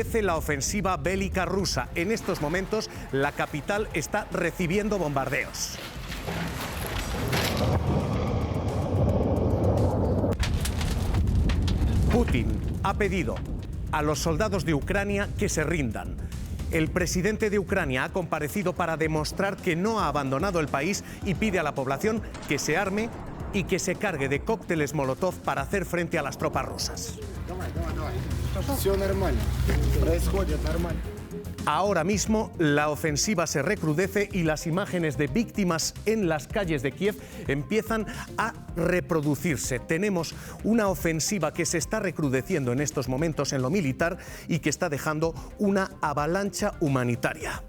La ofensiva bélica rusa. En estos momentos, la capital está recibiendo bombardeos. Putin ha pedido a los soldados de Ucrania que se rindan. El presidente de Ucrania ha comparecido para demostrar que no ha abandonado el país y pide a la población que se arme y que se cargue de cócteles Molotov para hacer frente a las tropas rusas. Ahora mismo la ofensiva se recrudece y las imágenes de víctimas en las calles de Kiev empiezan a reproducirse. Tenemos una ofensiva que se está recrudeciendo en estos momentos en lo militar y que está dejando una avalancha humanitaria.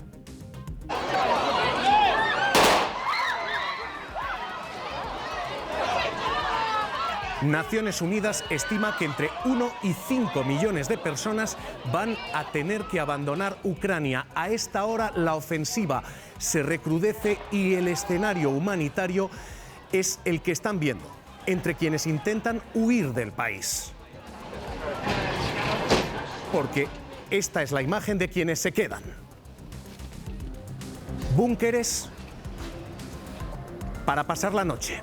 Naciones Unidas estima que entre 1 y 5 millones de personas van a tener que abandonar Ucrania. A esta hora la ofensiva se recrudece y el escenario humanitario es el que están viendo entre quienes intentan huir del país. Porque esta es la imagen de quienes se quedan. Búnkeres para pasar la noche.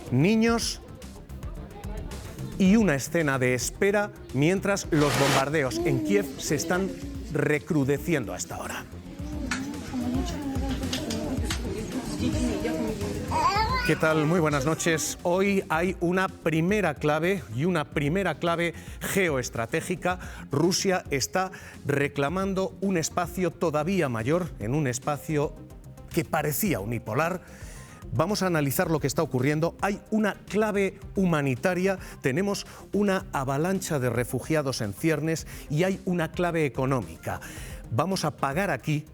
Niños y una escena de espera mientras los bombardeos en Kiev se están recrudeciendo a esta hora. ¿Qué tal? Muy buenas noches. Hoy hay una primera clave geoestratégica. Rusia está reclamando un espacio todavía mayor, en un espacio que parecía unipolar. Vamos a analizar lo que está ocurriendo. Hay una clave humanitaria, tenemos una avalancha de refugiados en ciernes y hay una clave económica. Vamos a pagar aquí,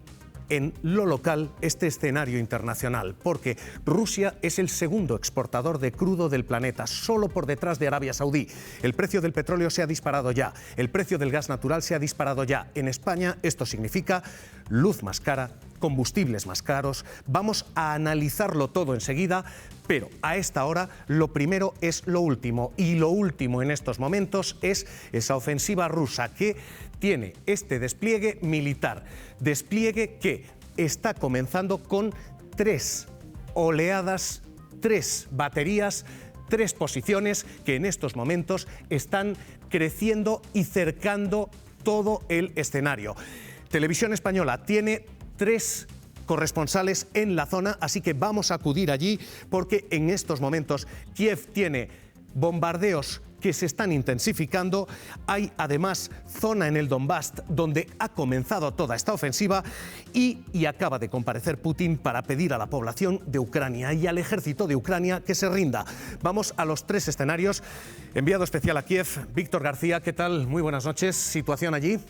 en lo local, este escenario internacional, porque Rusia es el segundo exportador de crudo del planeta, solo por detrás de Arabia Saudí. El precio del petróleo se ha disparado ya, el precio del gas natural se ha disparado ya. En España esto significa luz más cara, combustibles más caros. Vamos a analizarlo todo enseguida, pero a esta hora lo primero es lo último, y lo último en estos momentos es esa ofensiva rusa que tiene este despliegue militar, despliegue que está comenzando con 3 oleadas, 3 baterías, 3 posiciones que en estos momentos están creciendo y cercando todo el escenario. Televisión Española tiene 3 corresponsales en la zona, así que vamos a acudir allí porque en estos momentos Kiev tiene bombardeos que se están intensificando. Hay además zona en el Donbass donde ha comenzado toda esta ofensiva y acaba de comparecer Putin para pedir a la población de Ucrania y al ejército de Ucrania que se rinda. Vamos a los 3 escenarios. Enviado especial a Kiev, Víctor García, ¿qué tal? Muy buenas noches. ¿Situación allí?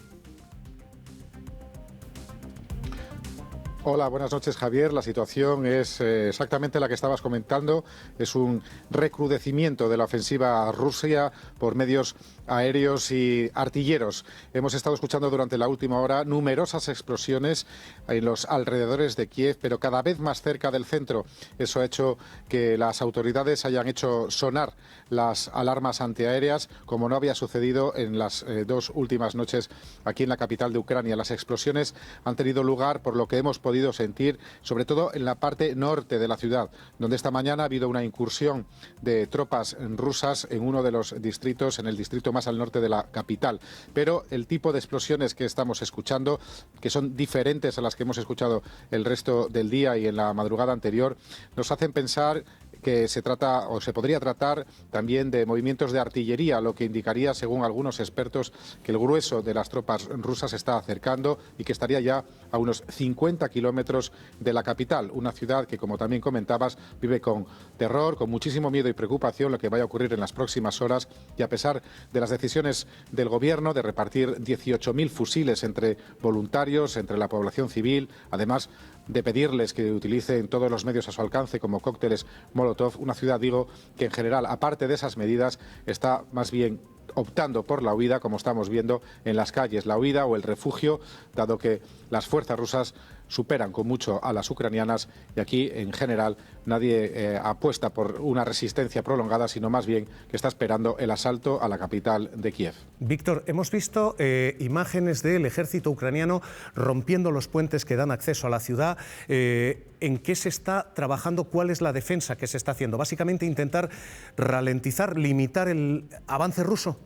Hola, buenas noches, Javier. La situación es exactamente la que estabas comentando. Es un recrudecimiento de la ofensiva rusa por medios aéreos y artilleros. Hemos estado escuchando durante la última hora numerosas explosiones en los alrededores de Kiev, pero cada vez más cerca del centro. Eso ha hecho que las autoridades hayan hecho sonar las alarmas antiaéreas, como no había sucedido en las 2 últimas noches aquí en la capital de Ucrania. Las explosiones han tenido lugar, por lo que hemos podido sentir, sobre todo en la parte norte de la ciudad, donde esta mañana ha habido una incursión de tropas rusas en uno de los distritos, en el distrito más al norte de la capital. Pero el tipo de explosiones que estamos escuchando, que son diferentes a las que hemos escuchado el resto del día y en la madrugada anterior, nos hacen pensar que se trata o se podría tratar también de movimientos de artillería, lo que indicaría, según algunos expertos, que el grueso de las tropas rusas se está acercando y que estaría ya a unos 50 kilómetros de la capital, una ciudad que, como también comentabas, vive con terror, con muchísimo miedo y preocupación lo que vaya a ocurrir en las próximas horas, y a pesar de las decisiones del gobierno de repartir 18.000 fusiles entre voluntarios, entre la población civil, además de pedirles que utilicen todos los medios a su alcance como cócteles Molotov, una ciudad, digo, que en general, aparte de esas medidas, está más bien optando por la huida, como estamos viendo en las calles, la huida o el refugio, dado que las fuerzas rusas superan con mucho a las ucranianas y aquí, en general, nadie apuesta por una resistencia prolongada, sino más bien que está esperando el asalto a la capital de Kiev. Víctor, hemos visto imágenes del ejército ucraniano rompiendo los puentes que dan acceso a la ciudad. ¿En qué se está trabajando? ¿Cuál es la defensa que se está haciendo? Básicamente intentar ralentizar, limitar el avance ruso.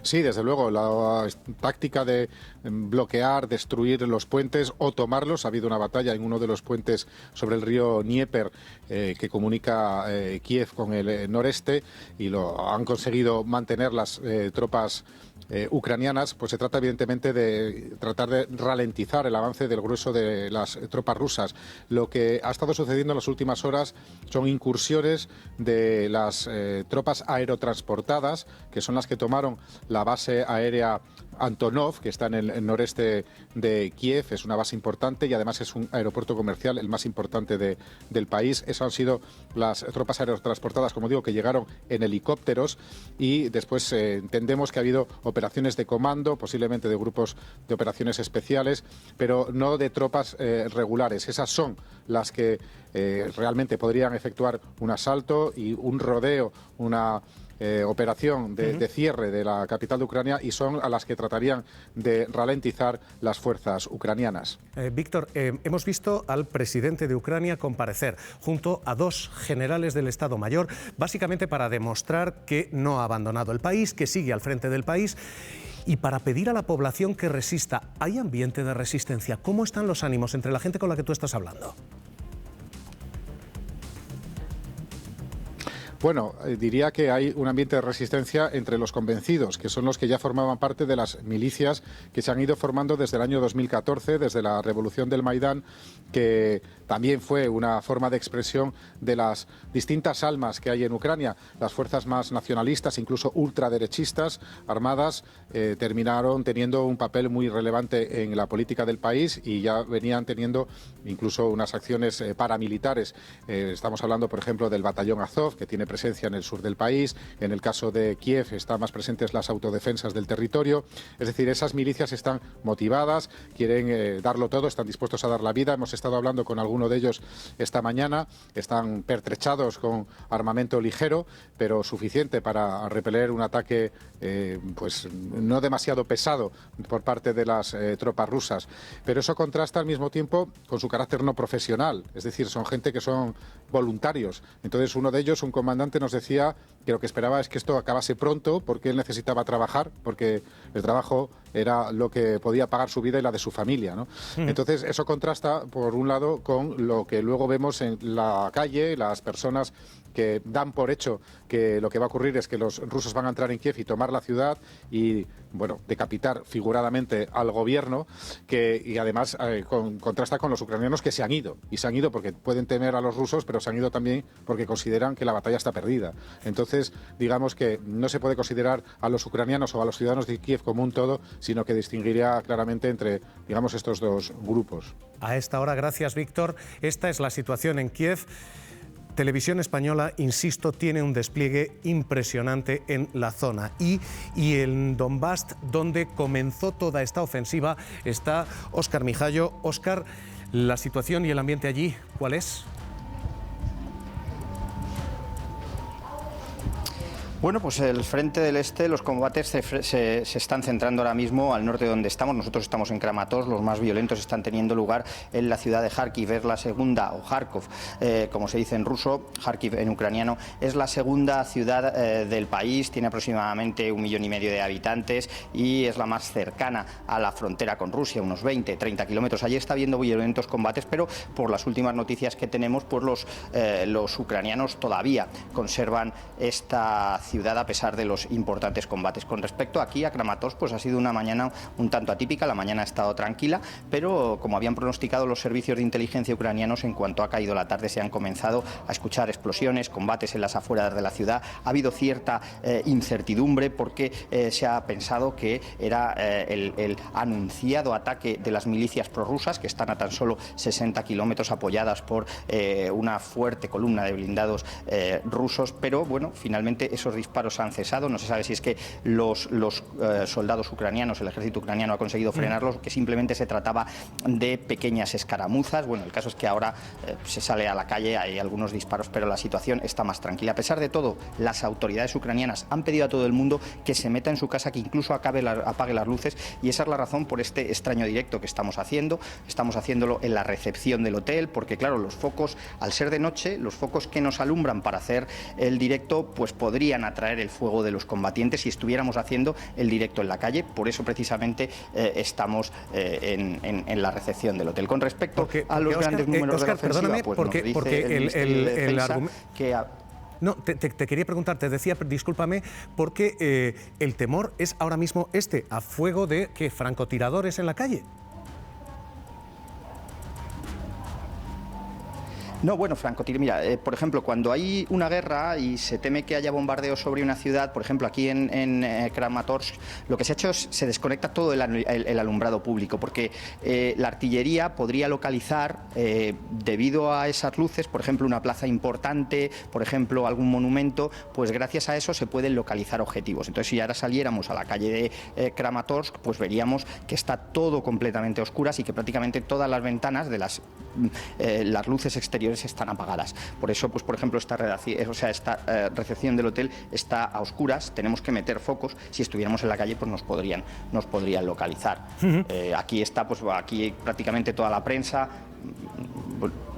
Sí, desde luego, la táctica de bloquear, destruir los puentes o tomarlos. Ha habido una batalla en uno de los puentes sobre el río Dnieper que comunica Kiev con el noreste y lo han conseguido mantener las tropas ucranianas. Pues se trata evidentemente de tratar de ralentizar el avance del grueso de las tropas rusas. Lo que ha estado sucediendo en las últimas horas son incursiones de las tropas aerotransportadas, que son las que tomaron la base aérea Antonov, que está en el noreste de Kiev. Es una base importante y además es un aeropuerto comercial, el más importante del país. Esas han sido las tropas aerotransportadas, como digo, que llegaron en helicópteros y después entendemos que ha habido operaciones de comando, posiblemente de grupos de operaciones especiales, pero no de tropas regulares. Esas son las que realmente podrían efectuar un asalto y un rodeo, una operación de cierre de la capital de Ucrania, y son a las que tratarían de ralentizar las fuerzas ucranianas. Víctor, hemos visto al presidente de Ucrania comparecer junto a dos generales del Estado Mayor, básicamente para demostrar que no ha abandonado el país, que sigue al frente del país y para pedir a la población que resista. ¿Hay ambiente de resistencia? ¿Cómo están los ánimos entre la gente con la que tú estás hablando? Bueno, diría que hay un ambiente de resistencia entre los convencidos, que son los que ya formaban parte de las milicias que se han ido formando desde el año 2014, desde la revolución del Maidán, que también fue una forma de expresión de las distintas almas que hay en Ucrania. Las fuerzas más nacionalistas, incluso ultraderechistas, armadas, terminaron teniendo un papel muy relevante en la política del país y ya venían teniendo incluso unas acciones paramilitares. Estamos hablando, por ejemplo, del batallón Azov, que tiene presencia en el sur del país. En el caso de Kiev están más presentes las autodefensas del territorio. Es decir, esas milicias están motivadas, quieren darlo todo, están dispuestos a dar la vida. Hemos estado hablando con alguno de ellos esta mañana. Están pertrechados con armamento ligero, pero suficiente para repeler un ataque pues no demasiado pesado por parte de las tropas rusas. Pero eso contrasta al mismo tiempo con su carácter no profesional. Es decir, son gente que son voluntarios. Entonces, uno de ellos, un comandante, nos decía que lo que esperaba es que esto acabase pronto porque él necesitaba trabajar, porque el trabajo era lo que podía pagar su vida y la de su familia, ¿no? Entonces, eso contrasta, por un lado, con lo que luego vemos en la calle, las personas que dan por hecho que lo que va a ocurrir es que los rusos van a entrar en Kiev y tomar la ciudad y, bueno, decapitar figuradamente al gobierno, y además contrasta con los ucranianos que se han ido. Y se han ido porque pueden temer a los rusos, pero se han ido también porque consideran que la batalla está perdida. Entonces, digamos que no se puede considerar a los ucranianos o a los ciudadanos de Kiev como un todo, sino que distinguiría claramente entre, digamos, estos dos grupos. A esta hora, gracias, Víctor. Esta es la situación en Kiev. Televisión Española, insisto, tiene un despliegue impresionante en la zona. Y en Donbass, donde comenzó toda esta ofensiva, está Óscar Mijallo. Óscar, la situación y el ambiente allí, ¿cuál es? Bueno, pues el frente del este, los combates se están centrando ahora mismo al norte de donde estamos. Nosotros estamos en Kramatorsk, los más violentos están teniendo lugar en la ciudad de Kharkiv. Es la segunda, o Kharkov, como se dice en ruso, Kharkiv en ucraniano, es la segunda ciudad del país, tiene aproximadamente 1,5 millones de habitantes y es la más cercana a la frontera con Rusia, unos 20-30 kilómetros. Allí está habiendo violentos combates, pero por las últimas noticias que tenemos, pues los ucranianos todavía conservan esta ciudad a pesar de los importantes combates. Con respecto aquí a Kramatorsk, pues ha sido una mañana un tanto atípica. La mañana ha estado tranquila, pero como habían pronosticado los servicios de inteligencia ucranianos, en cuanto ha caído la tarde se han comenzado a escuchar explosiones, combates en las afueras de la ciudad. Ha habido cierta incertidumbre porque se ha pensado que era el anunciado ataque de las milicias prorrusas, que están a tan solo 60 kilómetros, apoyadas por una fuerte columna de blindados rusos, pero bueno, finalmente esos los disparos han cesado. No se sabe si es que los soldados ucranianos, el ejército ucraniano ha conseguido frenarlos, que simplemente se trataba de pequeñas escaramuzas. Bueno, el caso es que ahora se sale a la calle, hay algunos disparos, pero la situación está más tranquila. A pesar de todo, las autoridades ucranianas han pedido a todo el mundo que se meta en su casa, que incluso apague las luces, y esa es la razón por este extraño directo que estamos haciendo. Estamos haciéndolo en la recepción del hotel, porque claro, los focos, al ser de noche, los focos que nos alumbran para hacer el directo, pues podrían atraer el fuego de los combatientes si estuviéramos haciendo el directo en la calle. Por eso precisamente estamos en la recepción del hotel. Con respecto a los grandes números de la ofensiva, pues porque el argumento que no, te quería preguntar, te decía, discúlpame, porque el temor es ahora mismo a fuego de ¿qué? ¿Francotiradores en la calle? No, bueno, mira, por ejemplo, cuando hay una guerra y se teme que haya bombardeos sobre una ciudad, por ejemplo, aquí en Kramatorsk, lo que se ha hecho es se desconecta todo el alumbrado público, porque la artillería podría localizar, debido a esas luces, por ejemplo, una plaza importante, por ejemplo, algún monumento, pues gracias a eso se pueden localizar objetivos. Entonces, si ahora saliéramos a la calle de Kramatorsk, pues veríamos que está todo completamente a oscuras y que prácticamente todas las ventanas de las luces exteriores están apagadas. Por eso, pues por ejemplo, esta recepción del hotel está a oscuras. Tenemos que meter focos. Si estuviéramos en la calle, pues nos podrían localizar. Aquí está, pues aquí prácticamente toda la prensa.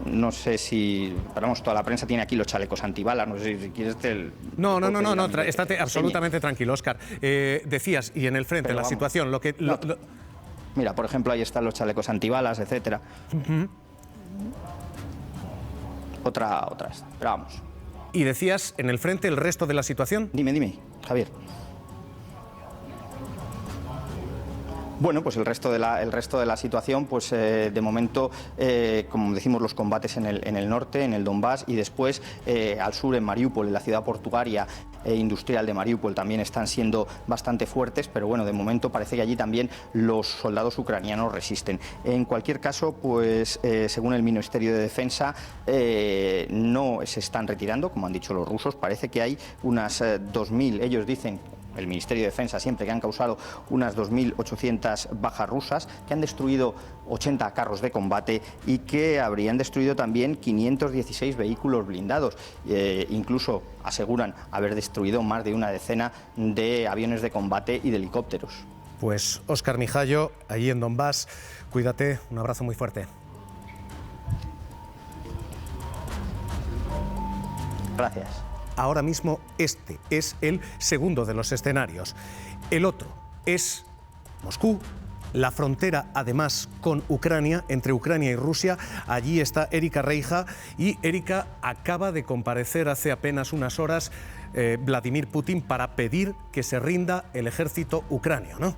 No sé si, vamos, toda la prensa tiene aquí los chalecos antibalas. No sé si quieres No, estate absolutamente tranquilo, Óscar. Decías, y en el frente, la situación, Mira, por ejemplo, ahí están los chalecos antibalas, etcétera. Otra, pero vamos. Y decías, en el frente, el resto de la situación. Dime, Javier. Bueno, pues el resto de la situación, pues de momento, como decimos, los combates en el norte, en el Donbass, y después al sur, en Mariupol, en la ciudad portuaria e industrial de Mariupol, también están siendo bastante fuertes, pero bueno, de momento parece que allí también los soldados ucranianos resisten. En cualquier caso, pues según el Ministerio de Defensa, no se están retirando, como han dicho los rusos. Parece que hay unas 2.000, ellos dicen, el Ministerio de Defensa siempre, que han causado unas 2.800 bajas rusas, que han destruido 80 carros de combate y que habrían destruido también 516 vehículos blindados. Incluso aseguran haber destruido más de una decena de aviones de combate y de helicópteros. Pues Óscar Mijallo, allí en Donbass, cuídate, un abrazo muy fuerte. Gracias. Ahora mismo este es el segundo de los escenarios. El otro es Moscú, la frontera además con Ucrania, entre Ucrania y Rusia. Allí está Erika Reija y Erika, acaba de comparecer hace apenas unas horas Vladimir Putin para pedir que se rinda el ejército ucranio, ¿no?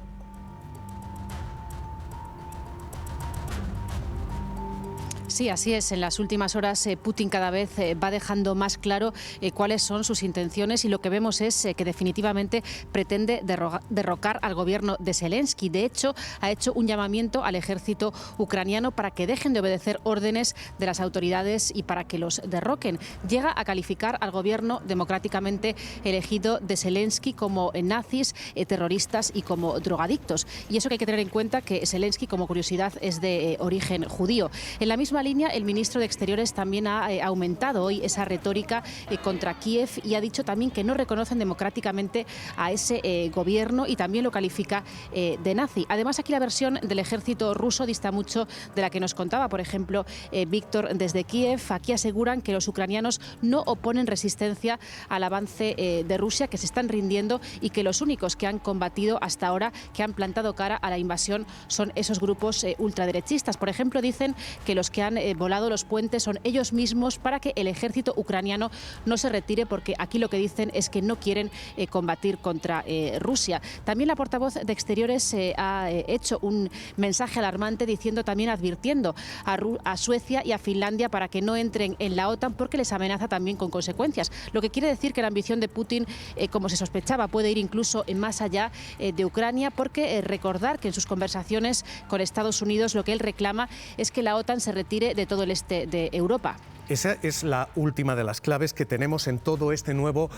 Sí, así es. En las últimas horas Putin cada vez va dejando más claro cuáles son sus intenciones, y lo que vemos es que definitivamente pretende derrocar al gobierno de Zelensky. De hecho, ha hecho un llamamiento al ejército ucraniano para que dejen de obedecer órdenes de las autoridades y para que los derroquen. Llega a calificar al gobierno democráticamente elegido de Zelensky como nazis, terroristas y como drogadictos. Y eso que hay que tener en cuenta, que Zelensky, como curiosidad, es de origen judío. En la misma línea, el ministro de Exteriores también ha aumentado hoy esa retórica contra Kiev y ha dicho también que no reconocen democráticamente a ese gobierno, y también lo califica de nazi. Además, aquí la versión del ejército ruso dista mucho de la que nos contaba, por ejemplo, Víctor desde Kiev. Aquí aseguran que los ucranianos no oponen resistencia al avance de Rusia, que se están rindiendo, y que los únicos que han combatido hasta ahora, que han plantado cara a la invasión, son esos grupos ultraderechistas. Por ejemplo, dicen que los que han volado los puentes son ellos mismos para que el ejército ucraniano no se retire, porque aquí lo que dicen es que no quieren combatir contra Rusia. También la portavoz de Exteriores ha hecho un mensaje alarmante, diciendo, también advirtiendo a Suecia y a Finlandia para que no entren en la OTAN, porque les amenaza también con consecuencias. Lo que quiere decir que la ambición de Putin, como se sospechaba, puede ir incluso más allá de Ucrania, porque recordar que en sus conversaciones con Estados Unidos lo que él reclama es que la OTAN se retire de todo el este de Europa. Esa es la última de las claves que tenemos en todo este nuevo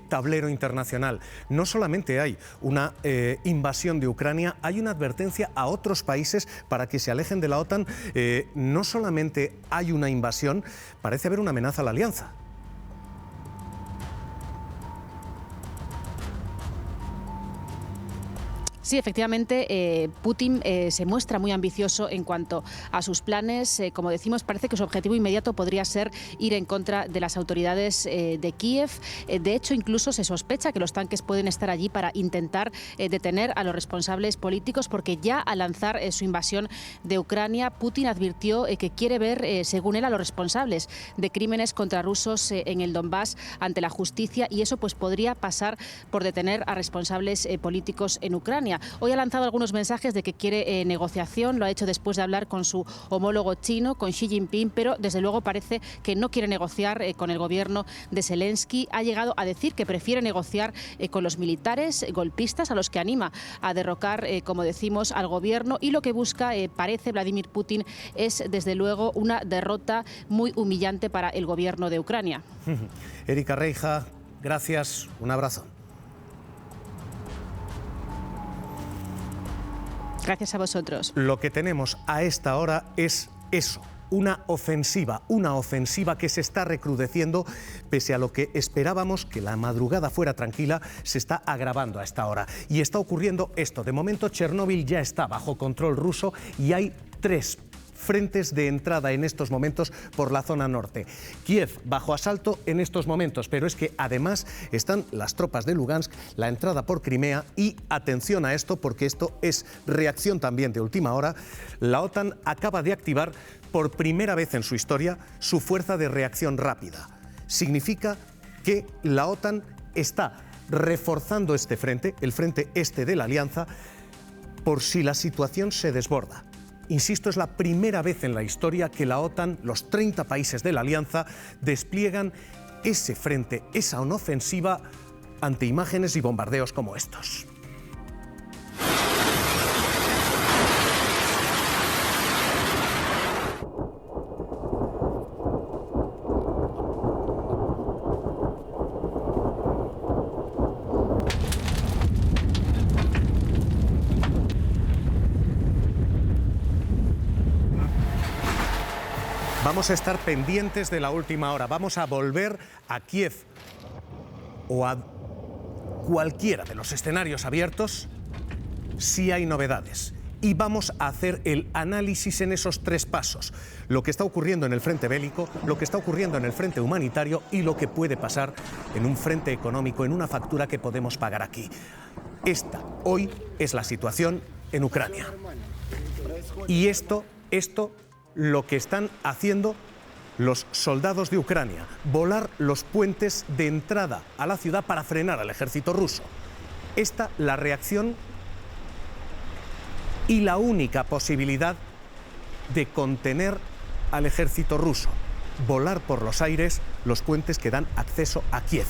tablero internacional. No solamente hay una invasión de Ucrania, hay una advertencia a otros países para que se alejen de la OTAN. No solamente hay una invasión, parece haber una amenaza a la alianza. Sí, efectivamente, Putin se muestra muy ambicioso en cuanto a sus planes. Como decimos, parece que su objetivo inmediato podría ser ir en contra de las autoridades de Kiev. De hecho, incluso se sospecha que los tanques pueden estar allí para intentar detener a los responsables políticos, porque ya al lanzar su invasión de Ucrania, Putin advirtió que quiere ver, según él, a los responsables de crímenes contra rusos en el Donbass ante la justicia, y eso pues podría pasar por detener a responsables políticos en Ucrania. Hoy ha lanzado algunos mensajes de que quiere negociación, lo ha hecho después de hablar con su homólogo chino, con Xi Jinping, pero desde luego parece que no quiere negociar con el gobierno de Zelensky. Ha llegado a decir que prefiere negociar con los militares golpistas, a los que anima a derrocar, como decimos, al gobierno, y lo que busca, parece Vladimir Putin, es desde luego una derrota muy humillante para el gobierno de Ucrania. Erika Reija, gracias, un abrazo. Gracias a vosotros. Lo que tenemos a esta hora es eso, una ofensiva que se está recrudeciendo, pese a lo que esperábamos que la madrugada fuera tranquila, se está agravando a esta hora. Y está ocurriendo esto. De momento, Chernóbil ya está bajo control ruso y hay 3 frentes de entrada en estos momentos por la zona norte. Kiev bajo asalto en estos momentos, pero es que además están las tropas de Lugansk, la entrada por Crimea, y atención a esto, porque esto es reacción también de última hora. La OTAN acaba de activar por primera vez en su historia su fuerza de reacción rápida. Significa que la OTAN está reforzando este frente, el frente este de la alianza, por si la situación se desborda. Insisto, es la primera vez en la historia que la OTAN, los 30 países de la alianza, despliegan ese frente, esa ofensiva ante imágenes y bombardeos como estos. Vamos a estar pendientes de la última hora. Vamos a volver a Kiev o a cualquiera de los escenarios abiertos si hay novedades. Y vamos a hacer el análisis en esos 3 pasos. Lo que está ocurriendo en el frente bélico, lo que está ocurriendo en el frente humanitario y lo que puede pasar en un frente económico, en una factura que podemos pagar aquí. Esta, hoy, es la situación en Ucrania. Y esto lo que están haciendo los soldados de Ucrania, volar los puentes de entrada a la ciudad para frenar al ejército ruso. Esta, la reacción y la única posibilidad de contener al ejército ruso, volar por los aires los puentes que dan acceso a Kiev.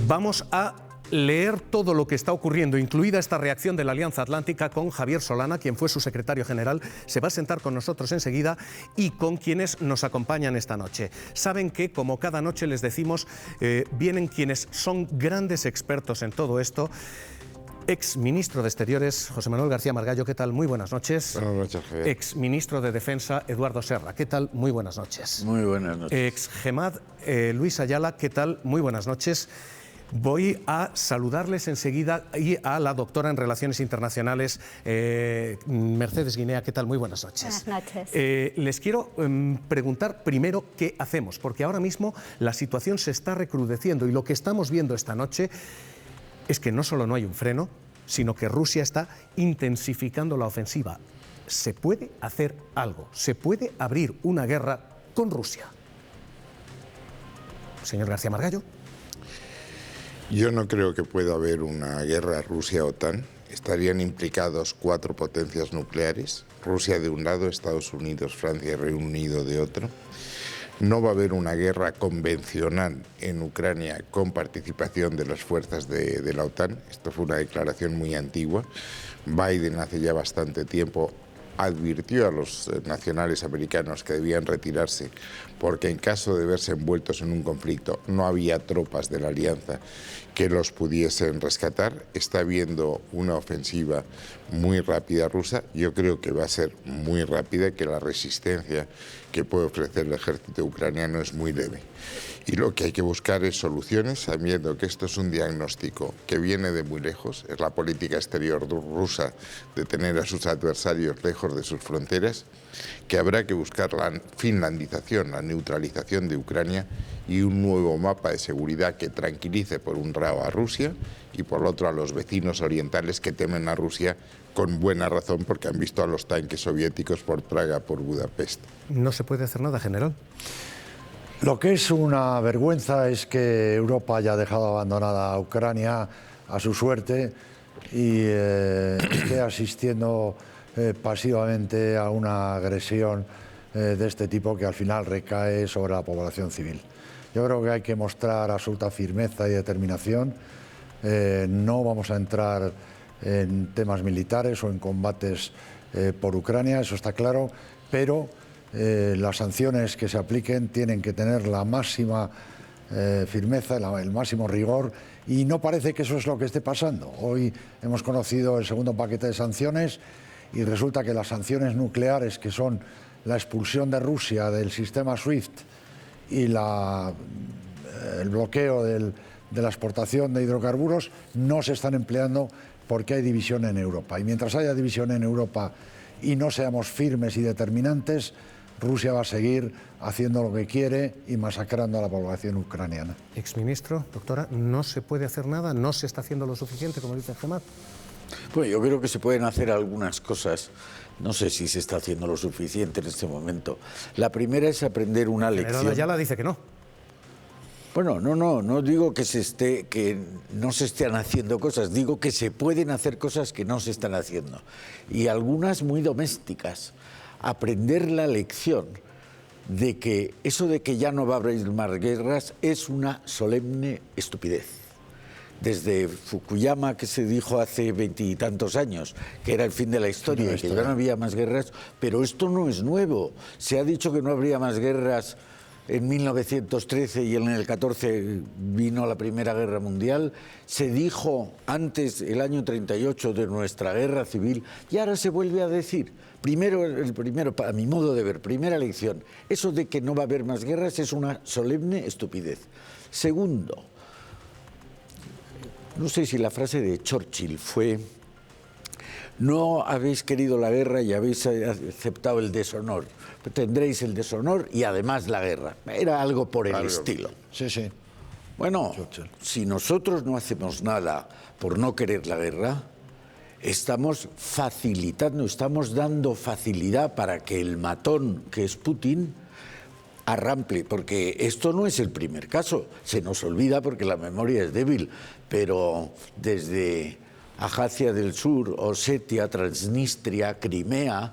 Vamos a leer todo lo que está ocurriendo, incluida esta reacción de la Alianza Atlántica, con Javier Solana, quien fue su secretario general. Se va a sentar con nosotros enseguida, y con quienes nos acompañan esta noche. Saben que, como cada noche les decimos, vienen quienes son grandes expertos en todo esto. Ex ministro de Exteriores, José Manuel García Margallo, ¿qué tal? Muy buenas noches. Buenas noches, Javier. Ex ministro de Defensa, Eduardo Serra, ¿qué tal? Muy buenas noches. Muy buenas noches. Ex GEMAD, Luis Ayala, ¿qué tal? Muy buenas noches. Voy a saludarles enseguida y a la doctora en Relaciones Internacionales, Mercedes Guinea. ¿Qué tal? Muy buenas noches. Buenas noches. Les quiero preguntar primero qué hacemos, porque ahora mismo la situación se está recrudeciendo y lo que estamos viendo esta noche es que no solo no hay un freno, sino que Rusia está intensificando la ofensiva. ¿Se puede hacer algo? ¿Se puede abrir una guerra con Rusia? Señor García Margallo. Yo no creo que pueda haber una guerra Rusia-OTAN. Estarían implicados 4 potencias nucleares, Rusia de un lado, Estados Unidos, Francia y Reino Unido de otro. No va a haber una guerra convencional en Ucrania con participación de las fuerzas de la OTAN. Esto fue una declaración muy antigua. Biden hace ya bastante tiempo advirtió a los nacionales americanos que debían retirarse porque en caso de verse envueltos en un conflicto no había tropas de la alianza que los pudiesen rescatar. Está habiendo una ofensiva muy rápida rusa. Yo creo que va a ser muy rápida, que la resistencia que puede ofrecer el ejército ucraniano es muy leve. Y lo que hay que buscar es soluciones, sabiendo que esto es un diagnóstico que viene de muy lejos. Es la política exterior rusa de tener a sus adversarios lejos de sus fronteras, que habrá que buscar la finlandización, la neutralización de Ucrania y un nuevo mapa de seguridad que tranquilice por un lado a Rusia y por otro a los vecinos orientales que temen a Rusia con buena razón porque han visto a los tanques soviéticos por Praga, por Budapest. ¿No se puede hacer nada, general? Lo que es una vergüenza es que Europa haya dejado abandonada a Ucrania a su suerte y esté asistiendo pasivamente a una agresión de este tipo que al final recae sobre la población civil. Yo creo que hay que mostrar absoluta firmeza y determinación. No vamos a entrar en temas militares o en combates por Ucrania, eso está claro, pero las sanciones que se apliquen tienen que tener la máxima firmeza, el máximo rigor, y no parece que eso es lo que esté pasando. Hoy hemos conocido el segundo paquete de sanciones y resulta que las sanciones nucleares, que son la expulsión de Rusia del sistema SWIFT y el bloqueo de la exportación de hidrocarburos, no se están empleando porque hay división en Europa. Y mientras haya división en Europa y no seamos firmes y determinantes, Rusia va a seguir haciendo lo que quiere y masacrando a la población ucraniana. Exministro, doctora, ¿no se puede hacer nada? ¿No se está haciendo lo suficiente, como dice Gemma? Pues yo creo que se pueden hacer algunas cosas. No sé si se está haciendo lo suficiente en este momento. La primera es aprender una lección. Pero Ayala dice que no. Bueno, no digo que no se estén haciendo cosas, digo que se pueden hacer cosas que no se están haciendo. Y algunas muy domésticas. Aprender la lección de que eso de que ya no va a haber más guerras es una solemne estupidez. Desde Fukuyama, que se dijo hace 20 y tantos años, que era el fin de la historia, que ya no había más guerras, pero esto no es nuevo. Se ha dicho que no habría más guerras en 1913 y en el 14 vino la Primera Guerra Mundial. Se dijo antes, el año 38, de nuestra guerra civil, y ahora se vuelve a decir. Primero, a mi modo de ver, primera lección, eso de que no va a haber más guerras es una solemne estupidez. Segundo, no sé si la frase de Churchill fue: no habéis querido la guerra y habéis aceptado el deshonor. Tendréis el deshonor y además la guerra. Era algo por el estilo. Sí, sí. Bueno, si nosotros no hacemos nada por no querer la guerra, estamos facilitando, estamos dando facilidad para que el matón que es Putin arrample, porque esto no es el primer caso. Se nos olvida porque la memoria es débil, pero desde Abjasia del Sur, Osetia, Transnistria, Crimea,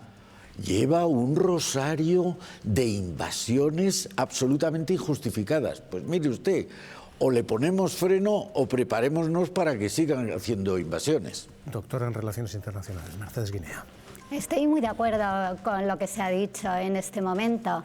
lleva un rosario de invasiones absolutamente injustificadas. Pues mire usted, o le ponemos freno o preparémonos para que sigan haciendo invasiones. Doctora en Relaciones Internacionales, Mercedes Guinea. Estoy muy de acuerdo con lo que se ha dicho en este momento.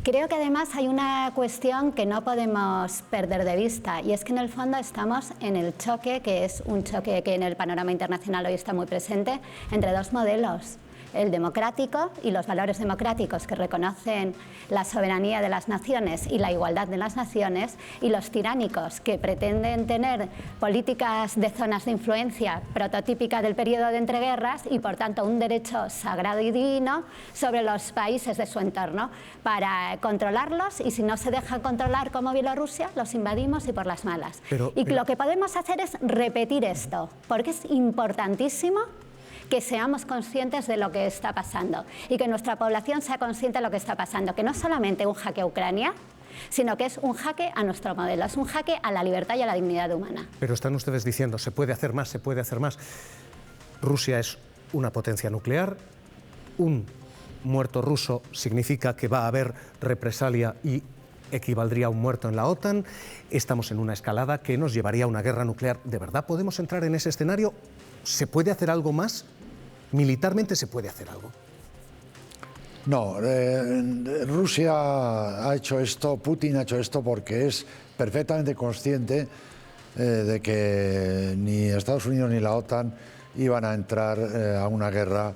Creo que además hay una cuestión que no podemos perder de vista, y es que en el fondo estamos en el choque, que es un choque que en el panorama internacional hoy está muy presente, entre dos modelos. El democrático y los valores democráticos que reconocen la soberanía de las naciones y la igualdad de las naciones, y los tiránicos que pretenden tener políticas de zonas de influencia prototípica del periodo de entreguerras y por tanto un derecho sagrado y divino sobre los países de su entorno para controlarlos, y si no se dejan controlar como Bielorrusia, los invadimos y por las malas. Pero lo que podemos hacer es repetir esto, porque es importantísimo que seamos conscientes de lo que está pasando y que nuestra población sea consciente de lo que está pasando, que no es solamente un jaque a Ucrania, sino que es un jaque a nuestro modelo, es un jaque a la libertad y a la dignidad humana. Pero están ustedes diciendo, se puede hacer más, se puede hacer más. Rusia es una potencia nuclear, un muerto ruso significa que va a haber represalia y equivaldría a un muerto en la OTAN. Estamos en una escalada que nos llevaría a una guerra nuclear. ¿De verdad podemos entrar en ese escenario? ¿Se puede hacer algo más? ¿Militarmente se puede hacer algo? No, Rusia ha hecho esto, Putin ha hecho esto porque es perfectamente consciente de que ni Estados Unidos ni la OTAN iban a entrar a una guerra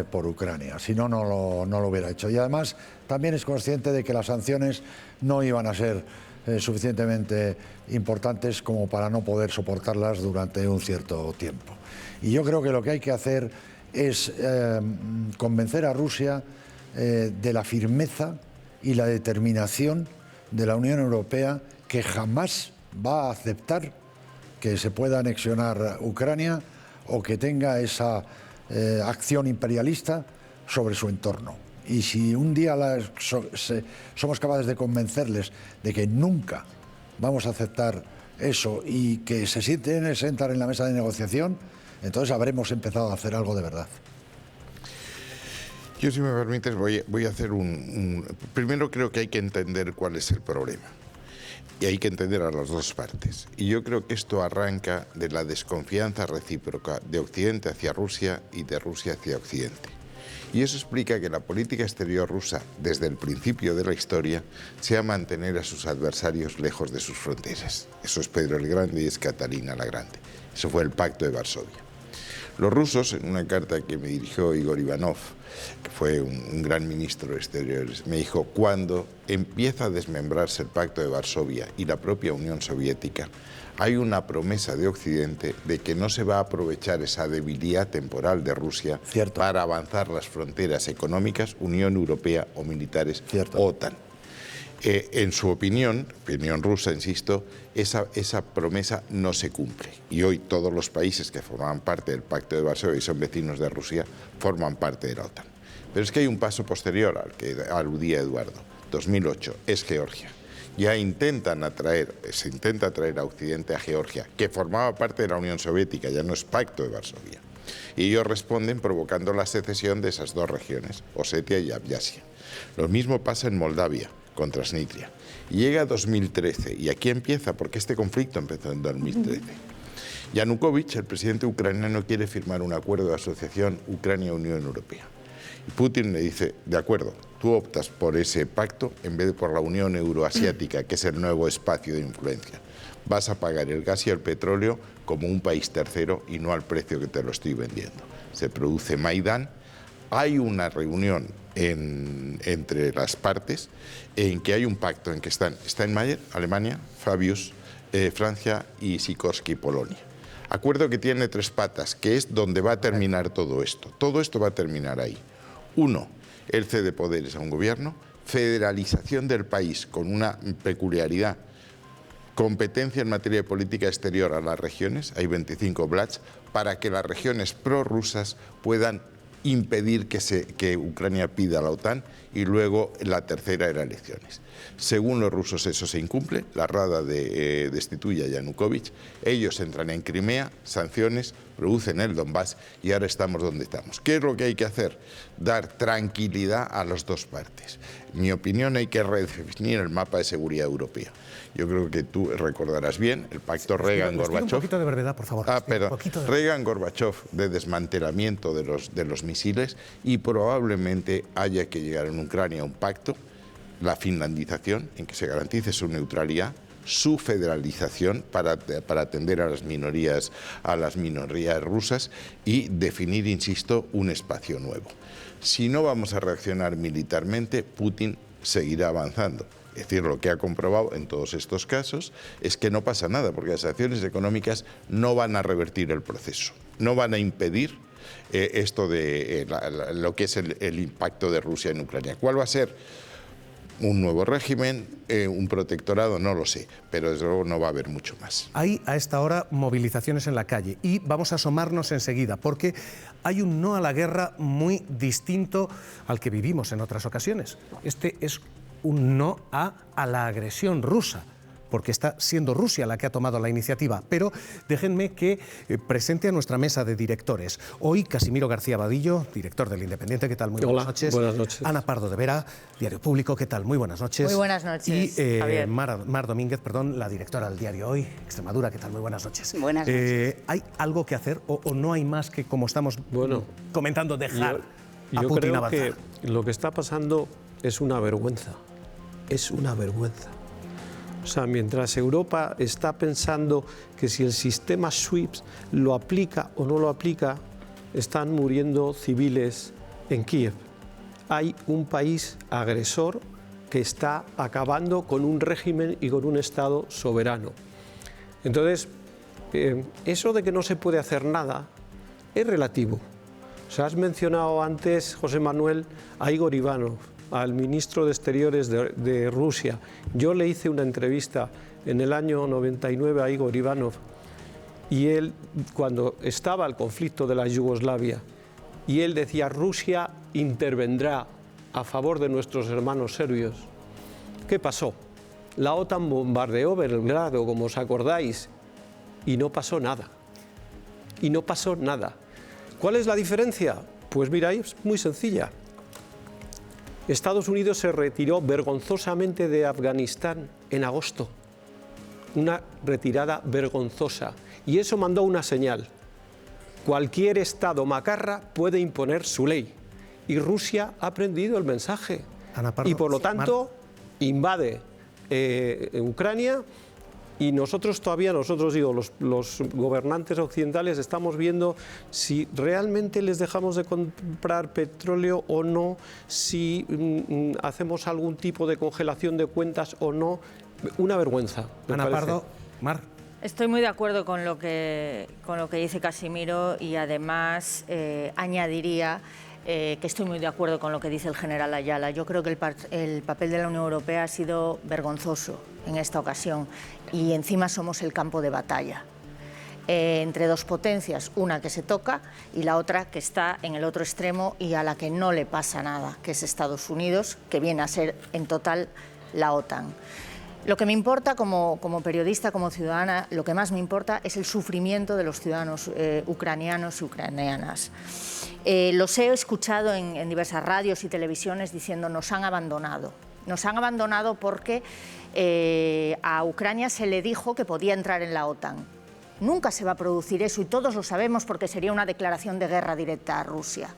por Ucrania, si no, no lo hubiera hecho. Y además también es consciente de que las sanciones no iban a ser suficientemente importantes como para no poder soportarlas durante un cierto tiempo. Y yo creo que lo que hay que hacer es convencer a Rusia de la firmeza y la determinación de la Unión Europea, que jamás va a aceptar que se pueda anexionar Ucrania o que tenga esa acción imperialista sobre su entorno. Y si un día somos capaces de convencerles de que nunca vamos a aceptar eso y que se sientan en la mesa de negociación, entonces habremos empezado a hacer algo de verdad. Yo, si me permites, voy a hacer Primero creo que hay que entender cuál es el problema. Y hay que entender a las dos partes. Y yo creo que esto arranca de la desconfianza recíproca de Occidente hacia Rusia y de Rusia hacia Occidente. Y eso explica que la política exterior rusa, desde el principio de la historia, sea mantener a sus adversarios lejos de sus fronteras. Eso es Pedro el Grande y es Catalina la Grande. Eso fue el Pacto de Varsovia. Los rusos, en una carta que me dirigió Igor Ivanov, que fue un gran ministro de Exteriores, me dijo: cuando empieza a desmembrarse el Pacto de Varsovia y la propia Unión Soviética, hay una promesa de Occidente de que no se va a aprovechar esa debilidad temporal de Rusia para avanzar las fronteras económicas, Unión Europea o militares, OTAN. En su opinión rusa, insisto, esa promesa no se cumple. Y hoy todos los países que formaban parte del Pacto de Varsovia y son vecinos de Rusia forman parte de la OTAN. Pero es que hay un paso posterior al que aludía Eduardo. 2008 es Georgia. Ya se intenta atraer a Occidente a Georgia, que formaba parte de la Unión Soviética, ya no es Pacto de Varsovia. Y ellos responden provocando la secesión de esas dos regiones, Osetia y Abjasia. Lo mismo pasa en Moldavia, con Transnistria. Llega 2013, y aquí empieza, porque este conflicto empezó en 2013. Yanukovych, el presidente ucraniano, quiere firmar un acuerdo de asociación Ucrania-Unión Europea. Y Putin le dice: de acuerdo, tú optas por ese pacto en vez de por la Unión Euroasiática, que es el nuevo espacio de influencia. Vas a pagar el gas y el petróleo como un país tercero y no al precio que te lo estoy vendiendo. Se produce Maidán. Hay una reunión entre las partes en que hay un pacto en que están Steinmeier, Alemania, Fabius, Francia, y Sikorski, Polonia. Acuerdo que tiene tres patas, que es donde va a terminar todo esto. Todo esto va a terminar ahí. 1. Él cede poderes a un gobierno, federalización del país con una peculiaridad, competencia en materia de política exterior a las regiones, hay 25 oblats, para que las regiones prorrusas puedan impedir que Ucrania pida a la OTAN, y luego la tercera era elecciones. Según los rusos eso se incumple, la Rada destituye a Yanukovych, ellos entran en Crimea, sanciones, producen el Donbass y ahora estamos donde estamos. ¿Qué es lo que hay que hacer? Dar tranquilidad a las dos partes. En mi opinión, hay que redefinir el mapa de seguridad europea. Yo creo que tú recordarás bien el pacto Reagan-Gorbachev. Un poquito de brevedad, por favor. Reagan-Gorbachev, de desmantelamiento de los misiles, y probablemente haya que llegar en Ucrania a un pacto, la finlandización, en que se garantice su neutralidad, su federalización para atender a las minorías rusas, y definir, insisto, un espacio nuevo. Si no vamos a reaccionar militarmente, Putin seguirá avanzando. Es decir, lo que ha comprobado en todos estos casos es que no pasa nada, porque las acciones económicas no van a revertir el proceso, no van a impedir esto de lo que es el impacto de Rusia en Ucrania. ¿Cuál va a ser? Un nuevo régimen, un protectorado, no lo sé, pero desde luego no va a haber mucho más. Hay a esta hora movilizaciones en la calle y vamos a asomarnos enseguida, porque hay un no a la guerra muy distinto al que vivimos en otras ocasiones. Este es un no a la agresión rusa, porque está siendo Rusia la que ha tomado la iniciativa. Pero déjenme que presente a nuestra mesa de directores. Hoy, Casimiro García Vadillo, director del Independiente, ¿qué tal? Muy buenas noches. Buenas noches. Ana Pardo de Vera, Diario Público, ¿qué tal? Muy buenas noches. Muy buenas noches, Y Javier. Mar Domínguez, la directora del Diario Hoy, Extremadura, ¿qué tal? Muy buenas noches. Buenas noches. ¿Hay algo que hacer o no hay más que, como estamos comentando, dejar a Yo Putin creo avanzar? que lo que está pasando es una vergüenza. Es una vergüenza. O sea, mientras Europa está pensando que si el sistema SWIFT lo aplica o no lo aplica, están muriendo civiles en Kiev. Hay un país agresor que está acabando con un régimen y con un Estado soberano. Entonces, eso de que no se puede hacer nada es relativo. O sea, has mencionado antes, José Manuel, a Igor Ivanov, al ministro de Exteriores de Rusia. Yo le hice una entrevista en el año 99 a Igor Ivanov y él, cuando estaba el conflicto de la Yugoslavia, y él decía, Rusia intervendrá a favor de nuestros hermanos serbios. ¿Qué pasó? La OTAN bombardeó Belgrado, como os acordáis, y no pasó nada. Y no pasó nada. ¿Cuál es la diferencia? Pues mira, es muy sencilla. Estados Unidos se retiró vergonzosamente de Afganistán en agosto. Una retirada vergonzosa. Y eso mandó una señal. Cualquier Estado macarra puede imponer su ley. Y Rusia ha aprendido el mensaje. Ana Pardo, y por lo tanto invade Ucrania. Y nosotros todavía, los gobernantes occidentales, estamos viendo si realmente les dejamos de comprar petróleo o no, si hacemos algún tipo de congelación de cuentas o no. Una vergüenza. Ana Pardo, Mar. Estoy muy de acuerdo con lo que dice Casimiro y además añadiría que estoy muy de acuerdo con lo que dice el general Ayala. Yo creo que el papel de la Unión Europea ha sido vergonzoso en esta ocasión y encima somos el campo de batalla entre dos potencias, una que se toca y la otra que está en el otro extremo y a la que no le pasa nada, que es Estados Unidos, que viene a ser en total la OTAN. Lo que me importa como periodista, como ciudadana, lo que más me importa es el sufrimiento de los ciudadanos ucranianos y ucranianas. Los he escuchado en diversas radios y televisiones diciendo nos han abandonado. Nos han abandonado porque a Ucrania se le dijo que podía entrar en la OTAN. Nunca se va a producir eso y todos lo sabemos porque sería una declaración de guerra directa a Rusia.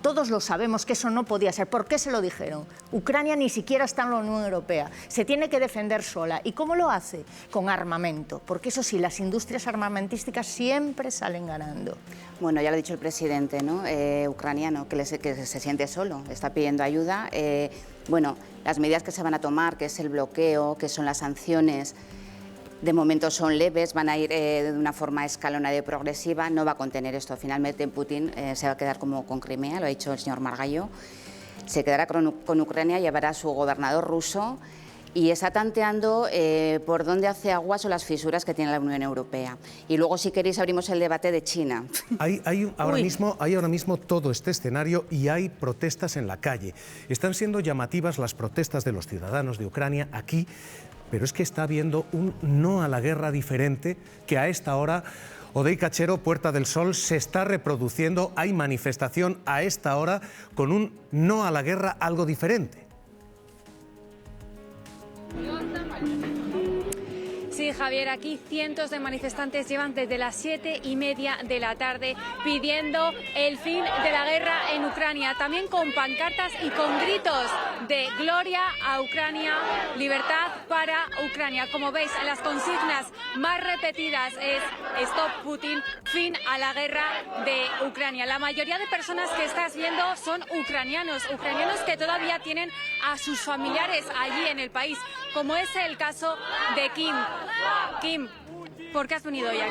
Todos lo sabemos que eso no podía ser. ¿Por qué se lo dijeron? Ucrania ni siquiera está en la Unión Europea. Se tiene que defender sola. ¿Y cómo lo hace? Con armamento. Porque eso sí, las industrias armamentísticas siempre salen ganando. Bueno, ya lo ha dicho el presidente, ¿no? Ucraniano, que se siente solo, está pidiendo ayuda. Bueno, las medidas que se van a tomar, que es el bloqueo, que son las sanciones, de momento son leves, van a ir de una forma escalonada y progresiva, no va a contener esto. Finalmente Putin se va a quedar como con Crimea, lo ha dicho el señor Margallo, se quedará con Ucrania, llevará a su gobernador ruso y está tanteando por dónde hace aguas o las fisuras que tiene la Unión Europea. Y luego, si queréis, abrimos el debate de China. Hay ahora mismo todo este escenario y hay protestas en la calle. Están siendo llamativas las protestas de los ciudadanos de Ucrania aquí, pero es que está habiendo un no a la guerra diferente que a esta hora, Odey Cachero, Puerta del Sol, se está reproduciendo. Hay manifestación a esta hora con un no a la guerra algo diferente. Sí, Javier, aquí cientos de manifestantes llevan desde las 7:30 de la tarde pidiendo el fin de la guerra en Ucrania, también con pancartas y con gritos de gloria a Ucrania, libertad para Ucrania. Como veis, las consignas más repetidas es Stop Putin, fin a la guerra de Ucrania. La mayoría de personas que estás viendo son ucranianos que todavía tienen a sus familiares allí en el país, como es el caso de Kim. Kim, ¿por qué has venido hoy aquí?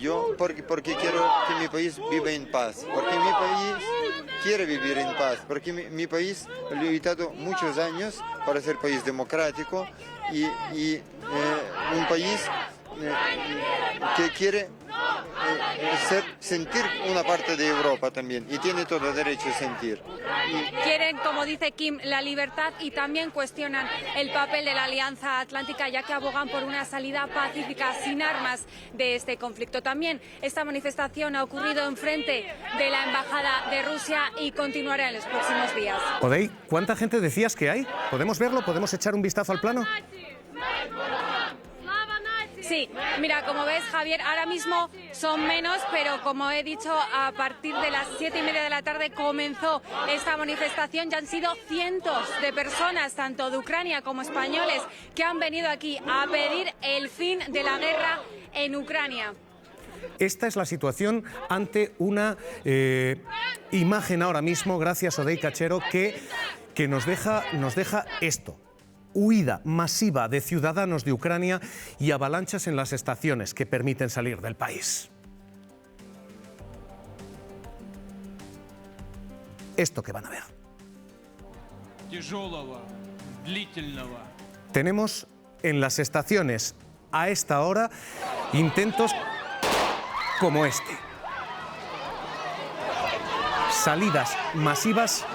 Yo porque quiero que mi país viva en paz, porque mi país quiere vivir en paz, porque mi país ha luchado muchos años para ser país democrático y un país que quiere sentir una parte de Europa también y tiene todo derecho a sentir. Quieren, como dice Kim, la libertad y también cuestionan el papel de la Alianza Atlántica, ya que abogan por una salida pacífica sin armas de este conflicto. También esta manifestación ha ocurrido enfrente de la Embajada de Rusia y continuará en los próximos días. Odey, ¿cuánta gente decías que hay? ¿Podemos verlo? ¿Podemos echar un vistazo al plano? Sí, mira, como ves, Javier, ahora mismo son menos, pero como he dicho, a partir de las 7:30 de la tarde comenzó esta manifestación. Ya han sido cientos de personas, tanto de Ucrania como españoles, que han venido aquí a pedir el fin de la guerra en Ucrania. Esta es la situación ante una imagen ahora mismo, gracias a Odey Cachero, que nos deja esto. Huida masiva de ciudadanos de Ucrania y avalanchas en las estaciones que permiten salir del país. Esto que van a ver. Tenemos en las estaciones a esta hora intentos como este. Salidas masivas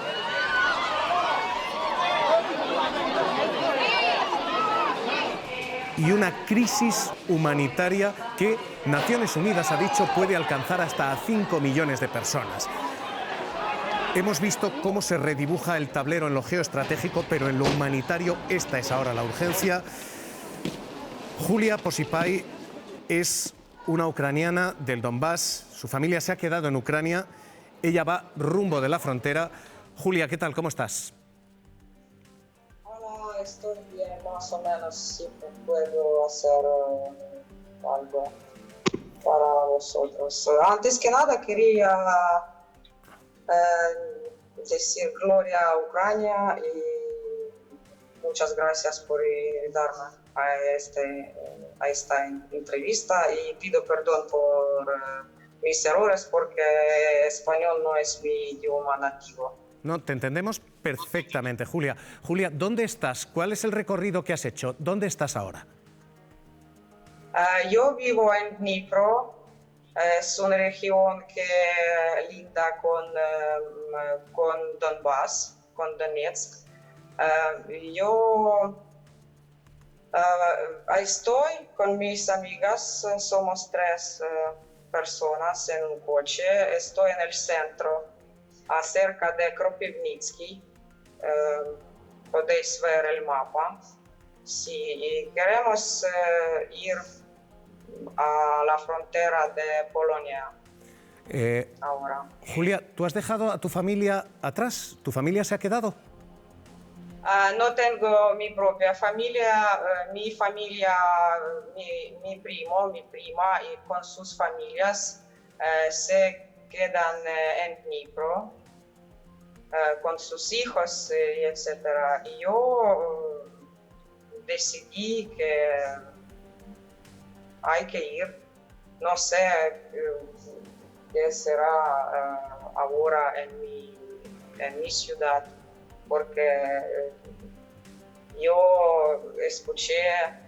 y una crisis humanitaria que Naciones Unidas ha dicho puede alcanzar hasta a 5 millones de personas. Hemos visto cómo se redibuja el tablero en lo geoestratégico, pero en lo humanitario esta es ahora la urgencia. Julia Posipay es una ucraniana del Donbass. Su familia se ha quedado en Ucrania. Ella va rumbo de la frontera. Julia, ¿qué tal? ¿Cómo estás? Hola, estoy bien, más o menos. Siempre puedo hacer algo para vosotros. Antes que nada quería decir gloria a Ucrania y muchas gracias por invitarme a esta entrevista y pido perdón por mis errores porque español no es mi idioma nativo. No, te entendemos perfectamente, Julia. Julia, ¿dónde estás? ¿Cuál es el recorrido que has hecho? ¿Dónde estás ahora? Yo vivo en Dnipro. Es una región que linda con Donbass, con Donetsk. Yo estoy con mis amigas, somos 3 personas en un coche. Estoy en el centro, cerca de Kropivnitsky. Podéis ver el mapa. Sí, y queremos ir a la frontera de Polonia. Ahora. Julia, ¿tú has dejado a tu familia atrás? ¿Tu familia se ha quedado? No tengo mi propia familia, mi familia, mi primo, mi prima y con sus familias se quedan en Dnipro con sus hijos, etc. Y yo decidí que hay que ir. No sé qué será ahora en mi ciudad, porque yo escuché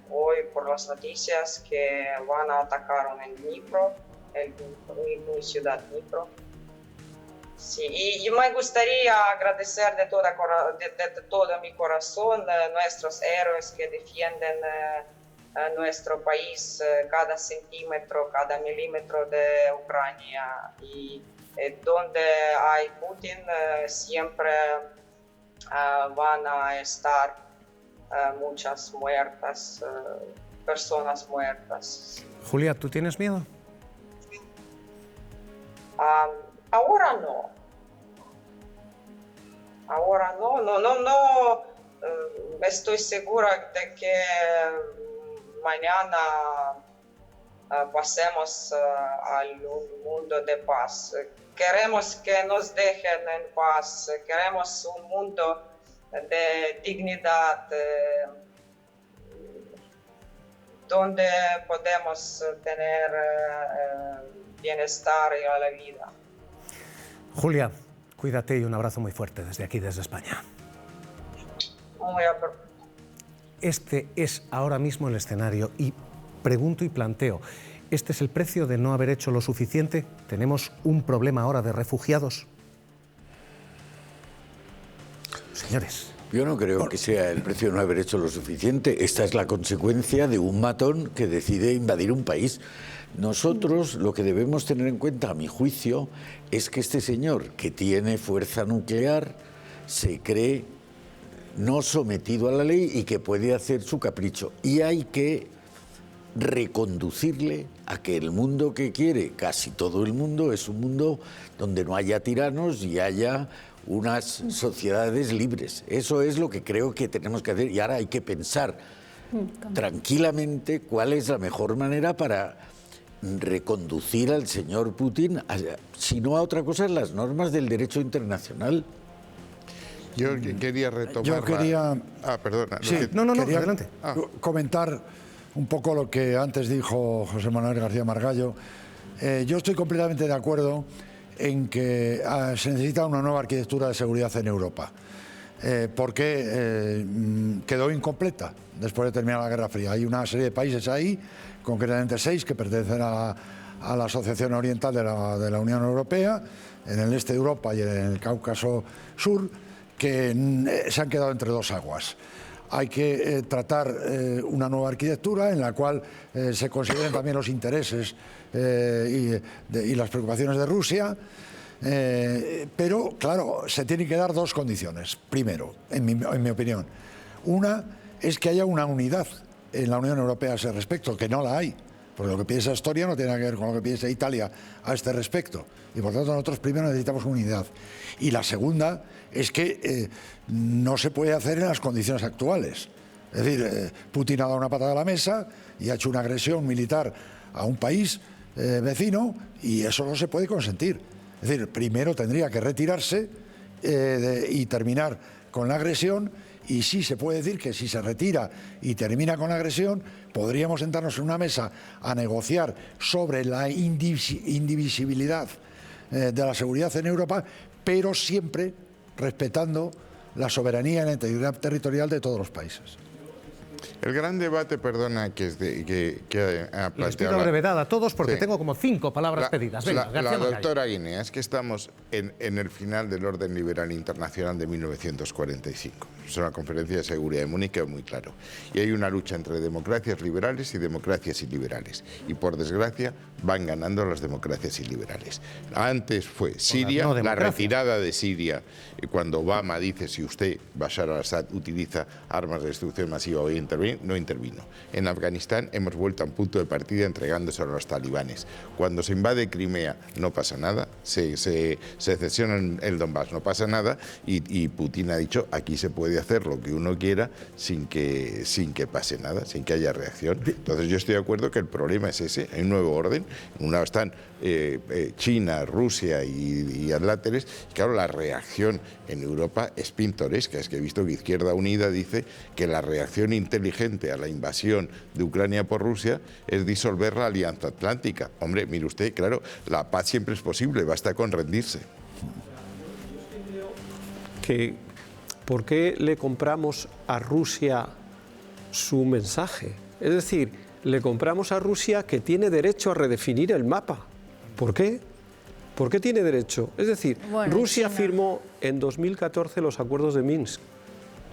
hoy por las noticias que van a atacar en Dnipro, mi ciudad Dnipro. Sí, y me gustaría agradecer de todo mi corazón a nuestros héroes que defienden nuestro país, cada centímetro, cada milímetro de Ucrania. Y donde hay Putin, siempre van a estar muchas muertas, personas muertas. Julia, ¿tú tienes miedo? Ahora no. Ahora no. Estoy segura de que mañana pasemos al mundo de paz. Queremos que nos dejen en paz. Queremos un mundo de dignidad donde podemos tener bienestar y a la vida. Julia, cuídate y un abrazo muy fuerte desde aquí, desde España. Este es ahora mismo el escenario y pregunto y planteo, ¿este es el precio de no haber hecho lo suficiente? ¿Tenemos un problema ahora de refugiados? Señores. Yo no creo que sea el precio de no haber hecho lo suficiente. Esta es la consecuencia de un matón que decide invadir un país. Nosotros lo que debemos tener en cuenta, a mi juicio, es que este señor, que tiene fuerza nuclear, se cree no sometido a la ley y que puede hacer su capricho. Y hay que reconducirle a que el mundo que quiere casi todo el mundo es un mundo donde no haya tiranos y haya unas sociedades libres. Eso es lo que creo que tenemos que hacer, y ahora hay que pensar tranquilamente cuál es la mejor manera para reconducir al señor Putin, si no a otra cosa, las normas del derecho internacional. Yo quería retomar... Yo quería... perdona. Sí, no, quería adelante. Comentar un poco lo que antes dijo José Manuel García Margallo. Yo estoy completamente de acuerdo en que se necesita una nueva arquitectura de seguridad en Europa, porque quedó incompleta después de terminar la Guerra Fría. Hay una serie de países ahí, concretamente 6, que pertenecen a la Asociación Oriental de la Unión Europea, en el este de Europa y en el Cáucaso Sur, que se han quedado entre dos aguas. Hay que tratar una nueva arquitectura en la cual se consideren también los intereses y las preocupaciones de Rusia, pero claro, se tienen que dar dos condiciones. Primero, en mi opinión, una es que haya una unidad en la Unión Europea a ese respecto, que no la hay, porque lo que piensa Estonia no tiene nada que ver con lo que piensa Italia a este respecto, y por tanto nosotros primero necesitamos unidad. Y la segunda es que no se puede hacer en las condiciones actuales. Es decir, Putin ha dado una patada a la mesa y ha hecho una agresión militar a un país vecino, y eso no se puede consentir. Es decir, primero tendría que retirarse y terminar con la agresión, y sí se puede decir que si se retira y termina con la agresión, podríamos sentarnos en una mesa a negociar sobre la indivisibilidad de la seguridad en Europa, pero siempre respetando la soberanía y la integridad territorial de todos los países. El gran debate, perdona, que ha planteado... Les pido brevedad a todos porque tengo como 5 palabras pedidas. Venga, la doctora Guinea, es que estamos en el final del orden liberal internacional de 1945. Es una conferencia de seguridad de Múnich que es muy claro. Y hay una lucha entre democracias liberales y democracias iliberales. Y por desgracia van ganando las democracias iliberales. Antes fue Siria, la retirada de Siria, cuando Obama dice si usted, Bashar al-Assad, utiliza armas de destrucción masiva o intervenir, no intervino. En Afganistán hemos vuelto a un punto de partida entregándose a los talibanes. Cuando se invade Crimea no pasa nada, se cesiona el Donbass, no pasa nada, y Putin ha dicho aquí se puede hacer lo que uno quiera sin que pase nada, sin que haya reacción. Entonces yo estoy de acuerdo que el problema es ese, hay un nuevo orden, en un lado están China, Rusia y adláteres, y claro, la reacción en Europa es pintoresca. Es que he visto que Izquierda Unida dice que la reacción inteligente a la invasión de Ucrania por Rusia es disolver la Alianza Atlántica. Hombre, mire usted, claro, la paz siempre es posible, basta con rendirse. ¿Por qué le compramos a Rusia su mensaje? Es decir, le compramos a Rusia que tiene derecho a redefinir el mapa. ¿Por qué? ¿Por qué tiene derecho? Es decir, bueno, Rusia firmó en 2014 los acuerdos de Minsk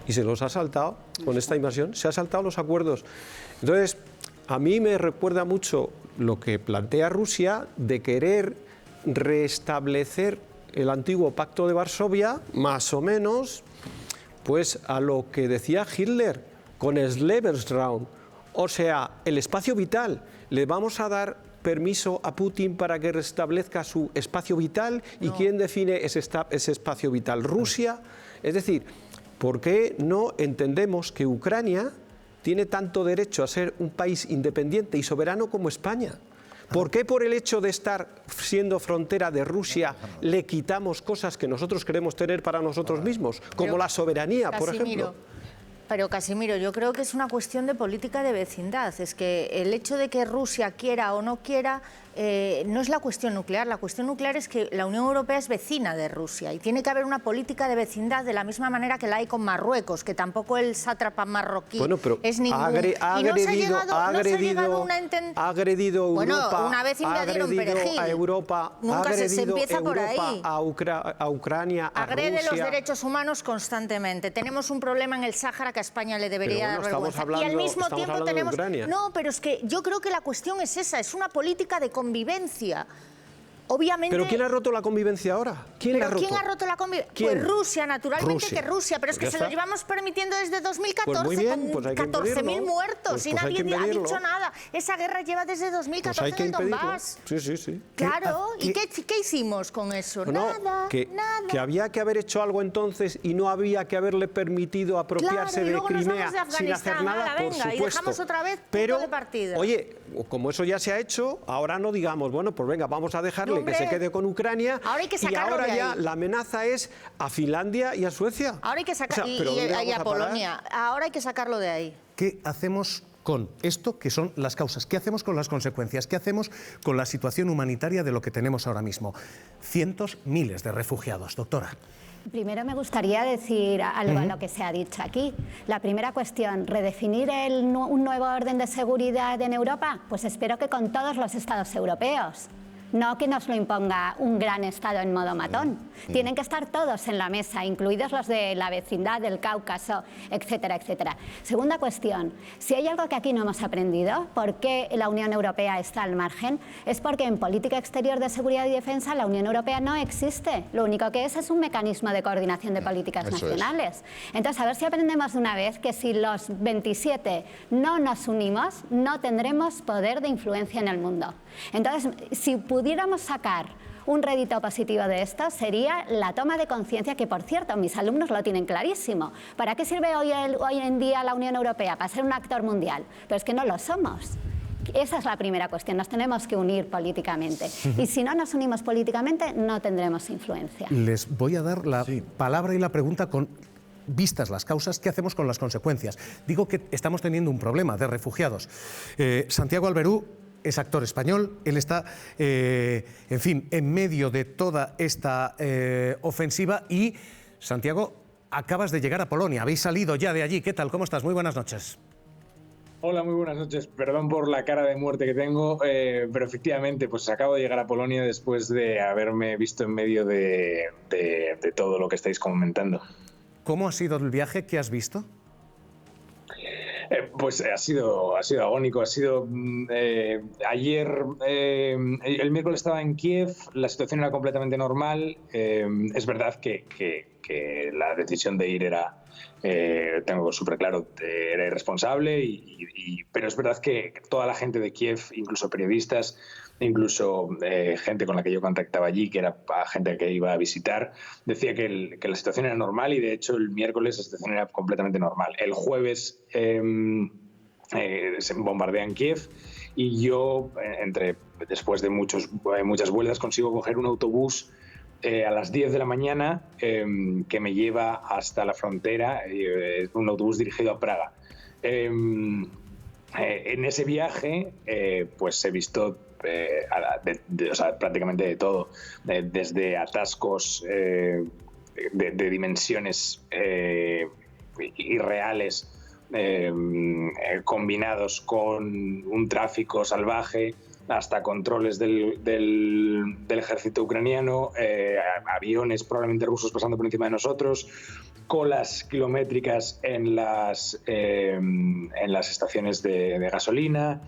y se los ha saltado con esta invasión, se ha saltado los acuerdos. Entonces, a mí me recuerda mucho lo que plantea Rusia de querer restablecer el antiguo Pacto de Varsovia, más o menos, pues a lo que decía Hitler con el Lebensraum, o sea, el espacio vital. Le vamos a dar permiso a Putin para que restablezca su espacio vital. ¿Y quién define ese espacio vital? Rusia. Es decir, ¿por qué no entendemos que Ucrania tiene tanto derecho a ser un país independiente y soberano como España? ¿Por qué por el hecho de estar siendo frontera de Rusia le quitamos cosas que nosotros queremos tener para nosotros mismos, como la soberanía, por ejemplo? Pero Casimiro, yo creo que es una cuestión de política de vecindad. Es que el hecho de que Rusia quiera o no quiera no es la cuestión nuclear. La cuestión nuclear es que la Unión Europea es vecina de Rusia y tiene que haber una política de vecindad de la misma manera que la hay con Marruecos, que tampoco el sátrapa marroquí es ningún... Ha agredido Europa, una vez invadieron Perejil. A Europa, nunca se empieza por ahí. A Ucrania, a agrede Rusia. los derechos humanos constantemente. Tenemos un problema en el Sáhara que a España le debería dar vergüenza. Y al mismo tiempo tenemos... No, pero es que yo creo que la cuestión es esa, es una política de convivencia. Obviamente. ¿Pero quién ha roto la convivencia ahora? ¿Quién la ha roto? ¿Quién ha roto la convivencia? ¿Quién? Pues Rusia, naturalmente Rusia. que Rusia, pero es que Pues ya se lo está. llevamos permitiendo desde 2014 Pues muy bien, pues con hay que 14.000 impedirlo. muertos Pues y hay nadie que ha impedirlo. dicho nada. Esa guerra lleva desde 2014 Pues hay que en el impedirlo. Donbass. Sí. Claro, ¿y ¿Qué? qué hicimos con eso? Bueno, Nada, que había que haber hecho algo entonces y no había que haberle permitido apropiarse Claro, y de luego nos Crimea vamos de sin hacer Afganistán, nada, ala, por venga, y supuesto. dejamos otra vez punto Pero, de partida. oye, como eso ya se ha hecho, ahora no digamos, bueno, pues venga, vamos a dejarle No, hombre. que se quede con Ucrania. Ahora hay que y sacarlo ahora de ya ahí. la amenaza es a Finlandia y a Suecia. Ahora hay que sacar, O sea, ¿pero dónde y vamos a a parar? Polonia, ahora hay que sacarlo de ahí. ¿Qué hacemos con esto, que son las causas? ¿Qué hacemos con las consecuencias? ¿Qué hacemos con la situación humanitaria de lo que tenemos ahora mismo? Cientos, miles de refugiados, doctora. Primero me gustaría decir algo a lo que se ha dicho aquí. La primera cuestión, redefinir un nuevo orden de seguridad en Europa, pues espero que con todos los estados europeos. No que nos lo imponga un gran Estado en modo matón. Tienen que estar todos en la mesa, incluidos los de la vecindad del Cáucaso, etcétera, etcétera. Segunda cuestión, si hay algo que aquí no hemos aprendido, por qué la Unión Europea está al margen, es porque en política exterior de seguridad y defensa la Unión Europea no existe. Lo único que es un mecanismo de coordinación de políticas nacionales. Entonces, a ver si aprendemos de una vez que si los 27 no nos unimos, no tendremos poder de influencia en el mundo. Entonces, si pudiéramos sacar un rédito positivo de esto, sería la toma de conciencia, que por cierto mis alumnos lo tienen clarísimo. ¿Para qué sirve hoy en día la Unión Europea? Para ser un actor mundial. Pero es que no lo somos. Esa es la primera cuestión, nos tenemos que unir políticamente. Y si no nos unimos políticamente, no tendremos influencia. Les voy a dar la palabra y la pregunta con vistas las causas, ¿qué hacemos con las consecuencias? Digo que estamos teniendo un problema de refugiados. Santiago Alberú es actor español, él está, en fin, en medio de toda esta ofensiva y, Santiago, acabas de llegar a Polonia, habéis salido ya de allí, ¿qué tal? ¿Cómo estás? Muy buenas noches. Hola, muy buenas noches. Perdón por la cara de muerte que tengo, pero efectivamente, pues acabo de llegar a Polonia después de haberme visto en medio de todo lo que estáis comentando. ¿Cómo ha sido el viaje? ¿Qué has visto? Pues ha sido agónico. Ha sido ayer, el miércoles estaba en Kiev, la situación era completamente normal. Es verdad que la decisión de ir era, tengo súper claro, era irresponsable, pero es verdad que toda la gente de Kiev, incluso periodistas, incluso gente con la que yo contactaba allí, que era gente que iba a visitar, decía que la situación era normal y de hecho el miércoles la situación era completamente normal. El jueves se bombardean Kiev y yo, después de muchas vueltas, consigo coger un autobús a las 10 de la mañana que me lleva hasta la frontera, un autobús dirigido a Praga. En ese viaje pues he visto prácticamente de todo, desde atascos de dimensiones irreales, combinados con un tráfico salvaje, hasta controles del ejército ucraniano, aviones probablemente rusos pasando por encima de nosotros, colas kilométricas en las estaciones de gasolina,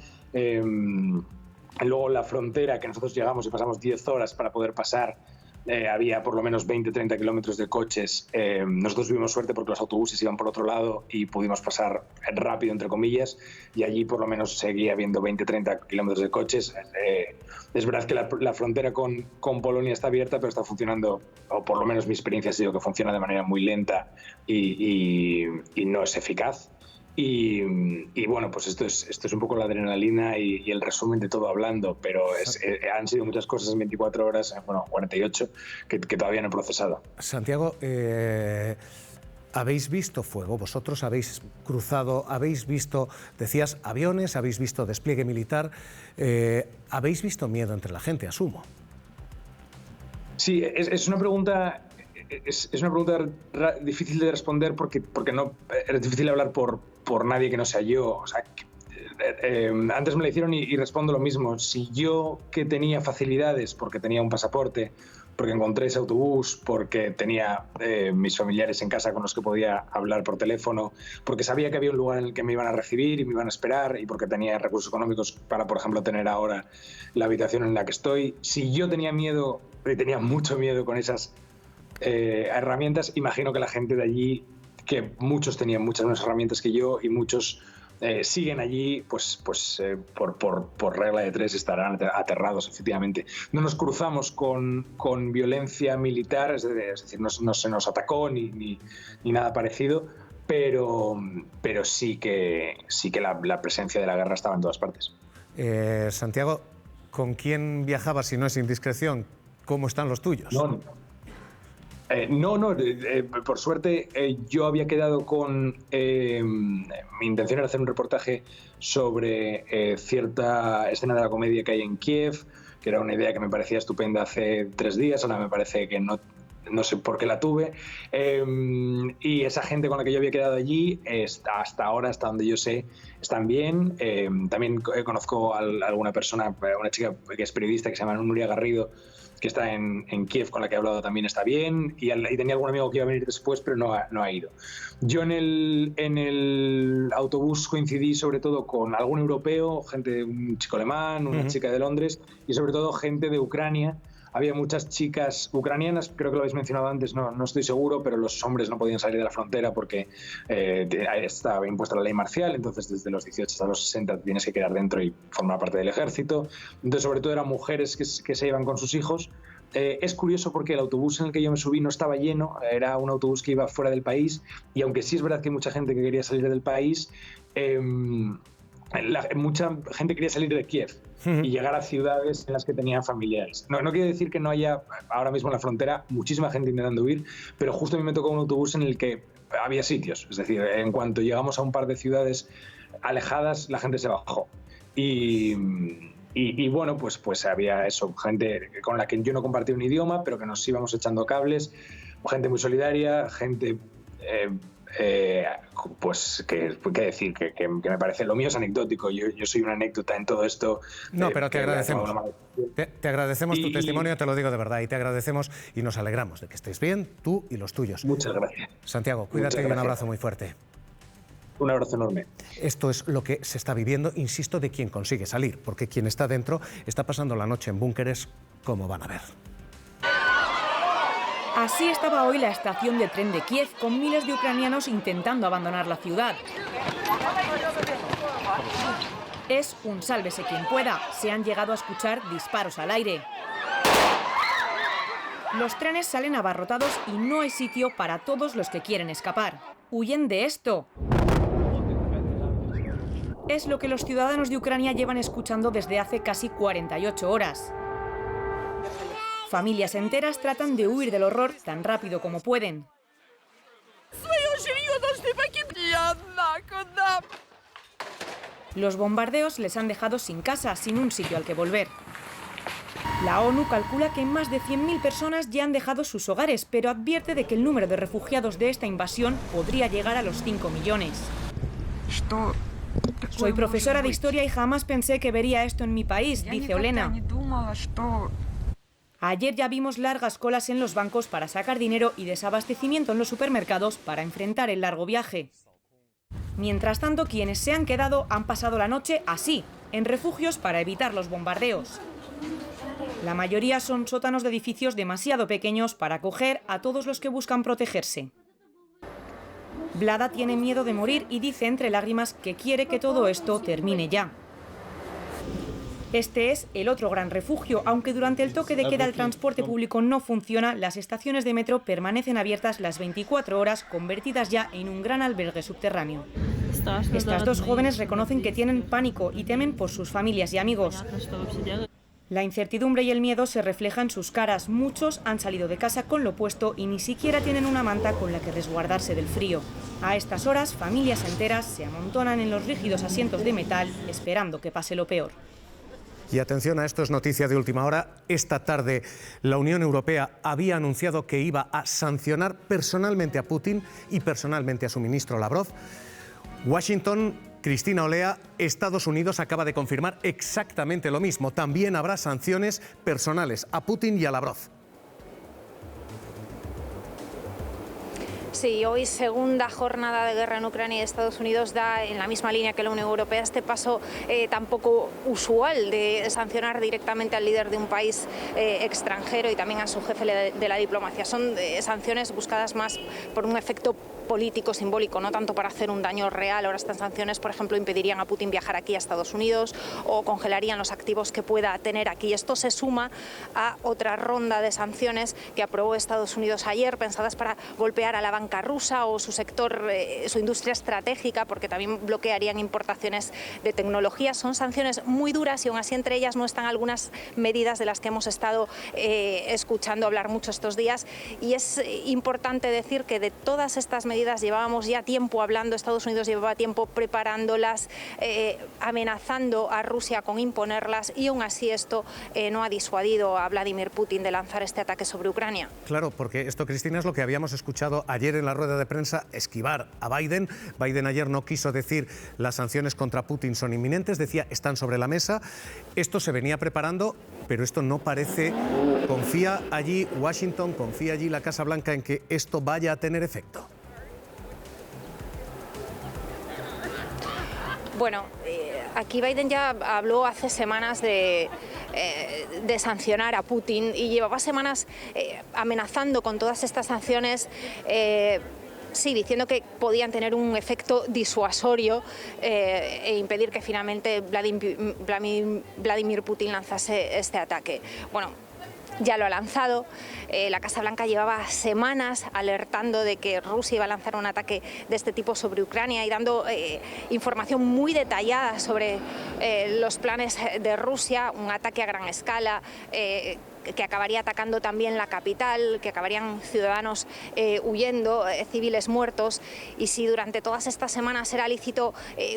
luego la frontera, que nosotros llegamos y pasamos 10 horas para poder pasar. Había por lo menos 20-30 kilómetros de coches. Nosotros tuvimos suerte porque los autobuses iban por otro lado y pudimos pasar rápido, entre comillas, y allí por lo menos seguía habiendo 20-30 kilómetros de coches. Es verdad que la frontera con Polonia está abierta, pero está funcionando, o por lo menos mi experiencia ha sido que funciona de manera muy lenta y no es eficaz. Y bueno, pues esto es un poco la adrenalina y el resumen de todo hablando, pero han sido muchas cosas en 24 horas, bueno, 48, que todavía no he procesado. Santiago, ¿habéis visto fuego? Vosotros habéis cruzado, habéis visto, decías, aviones, habéis visto despliegue militar, habéis visto miedo entre la gente, asumo. Sí, es una pregunta... Es una pregunta difícil de responder porque no es difícil hablar por nadie que no sea yo. O sea, antes me la hicieron y respondo lo mismo. Si yo, que tenía facilidades porque tenía un pasaporte, porque encontré ese autobús, porque tenía mis familiares en casa con los que podía hablar por teléfono, porque sabía que había un lugar en el que me iban a recibir y me iban a esperar, y porque tenía recursos económicos para, por ejemplo, tener ahora la habitación en la que estoy. Si yo tenía miedo, y tenía mucho miedo con esas herramientas, imagino que la gente de allí, que muchos tenían muchas más herramientas que yo y muchos siguen allí, por regla de tres estarán aterrados, efectivamente. No nos cruzamos con violencia militar, es decir, no se nos atacó ni nada parecido, pero sí que la presencia de la guerra estaba en todas partes. Santiago, ¿con quién viajabas, si no es indiscreción? ¿Cómo están los tuyos? Por suerte yo había quedado con... mi intención era hacer un reportaje sobre cierta escena de la comedia que hay en Kiev, que era una idea que me parecía estupenda hace 3 días, ahora me parece que no sé por qué la tuve, y esa gente con la que yo había quedado allí, hasta ahora, hasta donde yo sé, están bien. También conozco a alguna persona, una chica que es periodista, que se llama Nuria Garrido, que está en Kiev, con la que he hablado, también está bien, y tenía algún amigo que iba a venir después, pero no ha ido. Yo en el autobús coincidí sobre todo con algún europeo, un chico alemán, una chica de Londres, y sobre todo gente de Ucrania. Había muchas chicas ucranianas, creo que lo habéis mencionado antes, no estoy seguro, pero los hombres no podían salir de la frontera porque estaba impuesta la ley marcial, entonces desde los 18 hasta los 60 tienes que quedar dentro y formar parte del ejército. Entonces, sobre todo eran mujeres que se iban con sus hijos. Es curioso porque el autobús en el que yo me subí no estaba lleno, era un autobús que iba fuera del país, y aunque sí es verdad que hay mucha gente que quería salir del país, mucha gente quería salir de Kiev y llegar a ciudades en las que tenían familiares. No quiere decir que no haya ahora mismo en la frontera muchísima gente intentando huir, pero justo a mí me tocó un autobús en el que había sitios. Es decir, en cuanto llegamos a un par de ciudades alejadas, la gente se bajó. Y bueno, pues había eso, gente con la que yo no compartía un idioma, pero que nos íbamos echando cables, gente muy solidaria, gente... qué decir, que me parece, lo mío es anecdótico, yo soy una anécdota en todo esto. No, pero te agradecemos. Te agradecemos tu testimonio, te lo digo de verdad, y te agradecemos y nos alegramos de que estés bien, tú y los tuyos. Muchas gracias. Santiago, cuídate y un abrazo muy fuerte. Un abrazo enorme. Esto es lo que se está viviendo, insisto, de quien consigue salir, porque quien está dentro está pasando la noche en búnkeres, como van a ver. Así estaba hoy la estación de tren de Kiev, con miles de ucranianos intentando abandonar la ciudad. Es un sálvese quien pueda. Se han llegado a escuchar disparos al aire. Los trenes salen abarrotados y no hay sitio para todos los que quieren escapar. Huyen de esto. Es lo que los ciudadanos de Ucrania llevan escuchando desde hace casi 48 horas. Familias enteras tratan de huir del horror tan rápido como pueden. Los bombardeos les han dejado sin casa, sin un sitio al que volver. La ONU calcula que más de 100.000 personas ya han dejado sus hogares, pero advierte de que el número de refugiados de esta invasión podría llegar a los 5 millones. Soy profesora de historia y jamás pensé que vería esto en mi país, dice Olena. Ayer ya vimos largas colas en los bancos para sacar dinero y desabastecimiento en los supermercados para enfrentar el largo viaje. Mientras tanto, quienes se han quedado han pasado la noche así, en refugios para evitar los bombardeos. La mayoría son sótanos de edificios demasiado pequeños para acoger a todos los que buscan protegerse. Vlada tiene miedo de morir y dice entre lágrimas que quiere que todo esto termine ya. Este es el otro gran refugio. Aunque durante el toque de queda el transporte público no funciona, las estaciones de metro permanecen abiertas las 24 horas, convertidas ya en un gran albergue subterráneo. Estas dos jóvenes reconocen que tienen pánico y temen por sus familias y amigos. La incertidumbre y el miedo se reflejan en sus caras. Muchos han salido de casa con lo puesto y ni siquiera tienen una manta con la que resguardarse del frío. A estas horas, familias enteras se amontonan en los rígidos asientos de metal, esperando que pase lo peor. Y atención a esto, es noticia de última hora. Esta tarde la Unión Europea había anunciado que iba a sancionar personalmente a Putin y personalmente a su ministro Lavrov. Washington, Cristina Olea, Estados Unidos acaba de confirmar exactamente lo mismo. También habrá sanciones personales a Putin y a Lavrov. Sí, hoy segunda jornada de guerra en Ucrania y Estados Unidos da en la misma línea que la Unión Europea este paso tan poco usual de sancionar directamente al líder de un país extranjero y también a su jefe de la diplomacia. Son sanciones buscadas más por un efecto político, simbólico, no tanto para hacer un daño real. Ahora estas sanciones, por ejemplo, impedirían a Putin viajar aquí a Estados Unidos o congelarían los activos que pueda tener aquí. Esto se suma a otra ronda de sanciones que aprobó Estados Unidos ayer, pensadas para golpear a la banca rusa o su sector, su industria estratégica, porque también bloquearían importaciones de tecnología. Son sanciones muy duras y aún así entre ellas no están algunas medidas de las que hemos estado escuchando hablar mucho estos días. Y es importante decir que de todas estas medidas llevábamos ya tiempo hablando, Estados Unidos llevaba tiempo preparándolas, amenazando a Rusia con imponerlas, y aún así esto no ha disuadido a Vladimir Putin de lanzar este ataque sobre Ucrania. Claro, porque esto, Cristina, es lo que habíamos escuchado ayer en la rueda de prensa, esquivar a Biden. Biden ayer no quiso decir las sanciones contra Putin son inminentes, decía están sobre la mesa. Esto se venía preparando, pero esto no parece. ¿Confía allí Washington, confía allí la Casa Blanca en que esto vaya a tener efecto? Bueno, aquí Biden ya habló hace semanas de sancionar a Putin y llevaba semanas amenazando con todas estas sanciones, sí, diciendo que podían tener un efecto disuasorio e impedir que finalmente Vladimir Putin lanzase este ataque. Bueno, ya lo ha lanzado. La Casa Blanca llevaba semanas alertando de que Rusia iba a lanzar un ataque de este tipo sobre Ucrania y dando información muy detallada sobre los planes de Rusia, un ataque a gran escala, que acabaría atacando también la capital, que acabarían ciudadanos huyendo, civiles muertos. Y si durante todas estas semanas era lícito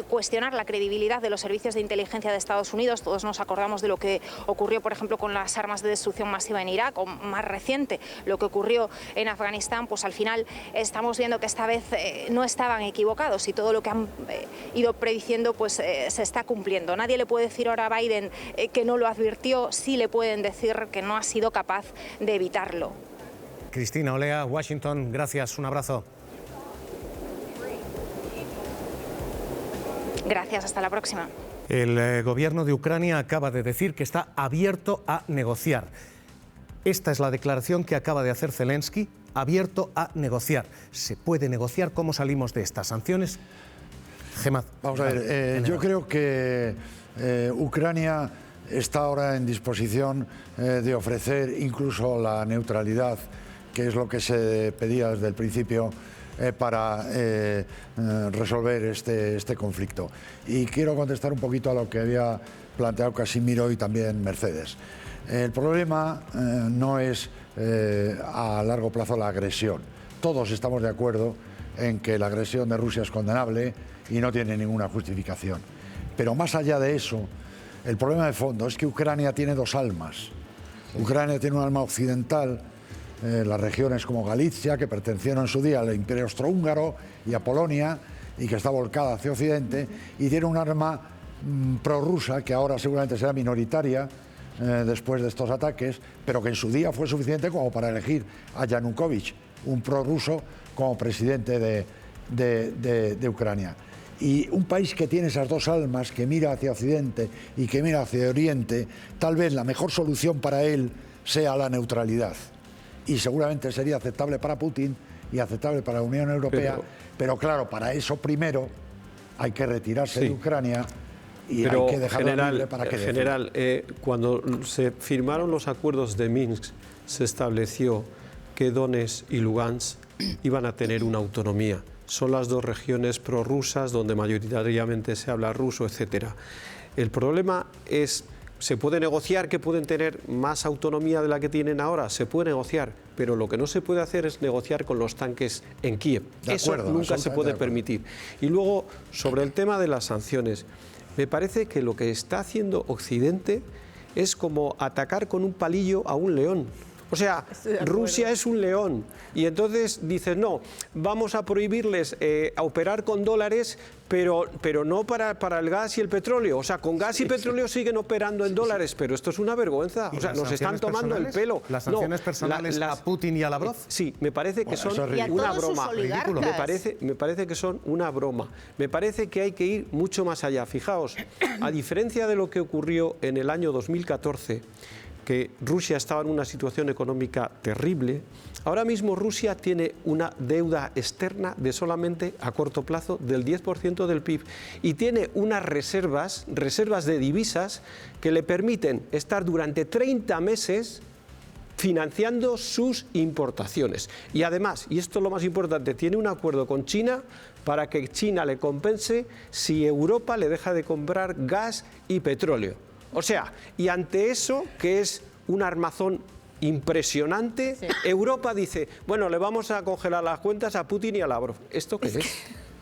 cuestionar la credibilidad de los servicios de inteligencia de Estados Unidos, todos nos acordamos de lo que ocurrió, por ejemplo, con las armas de destrucción masiva en Irak, o más reciente, lo que ocurrió en Afganistán, pues al final estamos viendo que esta vez no estaban equivocados y todo lo que han ido prediciendo pues se está cumpliendo. Nadie le puede decir ahora a Biden que no lo advirtió, sí le pueden decir que no ha sido capaz de evitarlo. Cristina Olea, Washington, gracias, un abrazo. Gracias, hasta la próxima. El gobierno de Ucrania acaba de decir que está abierto a negociar. Esta es la declaración que acaba de hacer Zelensky, abierto a negociar. ¿Se puede negociar? ¿Cómo salimos de estas sanciones? Gemad. Vamos a ver, yo creo que Ucrania está ahora en disposición de ofrecer incluso la neutralidad, que es lo que se pedía desde el principio para resolver este conflicto. Y quiero contestar un poquito a lo que había planteado Casimiro y también Mercedes. El problema no es a largo plazo la agresión. Todos estamos de acuerdo en que la agresión de Rusia es condenable y no tiene ninguna justificación. Pero más allá de eso, el problema de fondo es que Ucrania tiene dos almas. Ucrania tiene un alma occidental, las regiones como Galicia, que pertenecieron en su día al Imperio Austrohúngaro y a Polonia, y que está volcada hacia Occidente, y tiene un alma prorrusa, que ahora seguramente será minoritaria después de estos ataques, pero que en su día fue suficiente como para elegir a Yanukovych, un prorruso, como presidente de Ucrania. Y un país que tiene esas dos almas, que mira hacia Occidente y que mira hacia Oriente, tal vez la mejor solución para él sea la neutralidad. Y seguramente sería aceptable para Putin y aceptable para la Unión Europea, pero claro, para eso primero hay que retirarse de Ucrania y hay que dejarlo libre para que General, cuando se firmaron los acuerdos de Minsk, se estableció que Donetsk y Lugansk iban a tener una autonomía. Son las dos regiones prorrusas donde mayoritariamente se habla ruso, etc. El problema es, ¿se puede negociar que pueden tener más autonomía de la que tienen ahora? Se puede negociar, pero lo que no se puede hacer es negociar con los tanques en Kiev. Eso nunca se puede permitir. Y luego, sobre el tema de las sanciones, me parece que lo que está haciendo Occidente es como atacar con un palillo a un león. O sea, Rusia es un león y entonces dices, no, vamos a prohibirles a operar con dólares, pero no para el gas y el petróleo. O sea, con gas y petróleo siguen operando en dólares, pero esto es una vergüenza. O sea, nos están tomando el pelo. ¿Las sanciones personales a Putin y a Lavrov? Sí, me parece que son una broma. Me parece que son una broma. Me parece que hay que ir mucho más allá. Fijaos, a diferencia de lo que ocurrió en el año 2014, que Rusia estaba en una situación económica terrible, ahora mismo Rusia tiene una deuda externa de solamente a corto plazo del 10% del PIB y tiene unas reservas de divisas que le permiten estar durante 30 meses financiando sus importaciones. Y además, y esto es lo más importante, tiene un acuerdo con China para que China le compense si Europa le deja de comprar gas y petróleo. O sea, y ante eso, que es un armazón impresionante, sí, Europa dice, bueno, le vamos a congelar las cuentas a Putin y a Lavrov. ¿Esto qué es?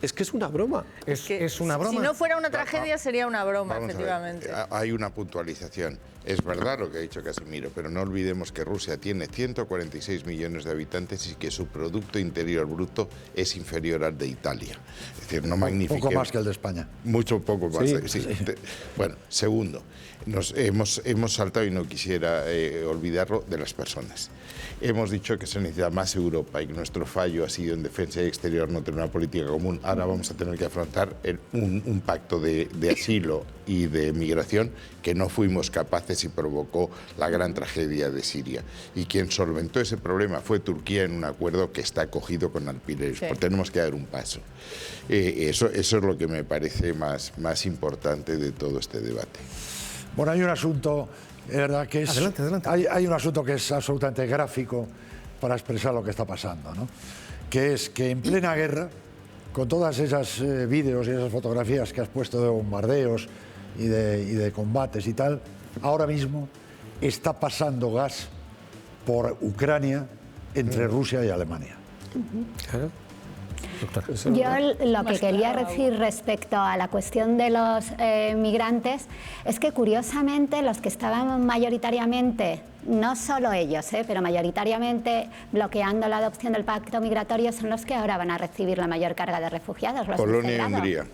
Es que es una broma. Es una broma. Si no fuera una tragedia, sería una broma, efectivamente. Hay una puntualización. Es verdad lo que ha dicho Casimiro, pero no olvidemos que Rusia tiene 146 millones de habitantes y que su Producto Interior Bruto es inferior al de Italia. Es decir, no magnifiquemos. Poco más que el de España. Mucho poco más. Sí. Bueno, segundo, hemos saltado, y no quisiera olvidarlo, de las personas. Hemos dicho que se necesita más Europa y que nuestro fallo ha sido en defensa y exterior no tener una política común. Ahora vamos a tener que afrontar un pacto de asilo y de migración que no fuimos capaces y provocó la gran tragedia de Siria. Y quien solventó ese problema fue Turquía en un acuerdo que está cogido con alfileres. Sí. Pues tenemos que dar un paso. Eso es lo que me parece más importante de todo este debate. Bueno, hay un asunto, es verdad que es... Adelante. Hay un asunto que es absolutamente gráfico para expresar lo que está pasando, ¿no? Que es que en plena guerra, con todas esas vídeos y esas fotografías que has puesto de bombardeos y de combates y tal, ahora mismo está pasando gas por Ucrania entre Rusia y Alemania. Claro. Yo lo que quería decir respecto a la cuestión de los migrantes es que curiosamente los que estaban mayoritariamente, no solo ellos, pero mayoritariamente bloqueando la adopción del pacto migratorio son los que ahora van a recibir la mayor carga de refugiados. Los Polonia y Hungría.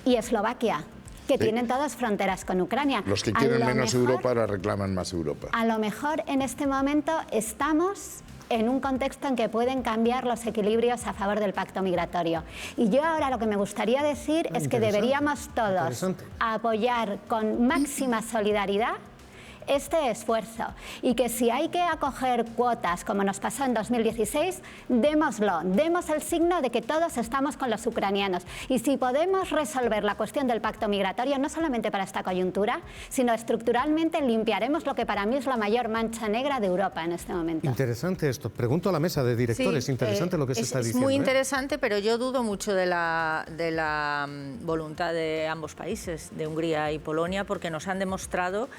Y Eslovaquia, que tienen todas fronteras con Ucrania. Los que quieren menos Europa ahora reclaman más Europa. A lo mejor en este momento estamos en un contexto en que pueden cambiar los equilibrios a favor del pacto migratorio. Y yo ahora lo que me gustaría decir es que deberíamos todos apoyar con máxima solidaridad este esfuerzo y que si hay que acoger cuotas como nos pasó en 2016, démoslo, demos el signo de que todos estamos con los ucranianos y si podemos resolver la cuestión del pacto migratorio no solamente para esta coyuntura, sino estructuralmente limpiaremos lo que para mí es la mayor mancha negra de Europa en este momento. Interesante esto, pregunto a la mesa de directores, sí, interesante lo que se está diciendo. Es muy interesante, pero yo dudo mucho de la voluntad de ambos países, de Hungría y Polonia, porque nos han demostrado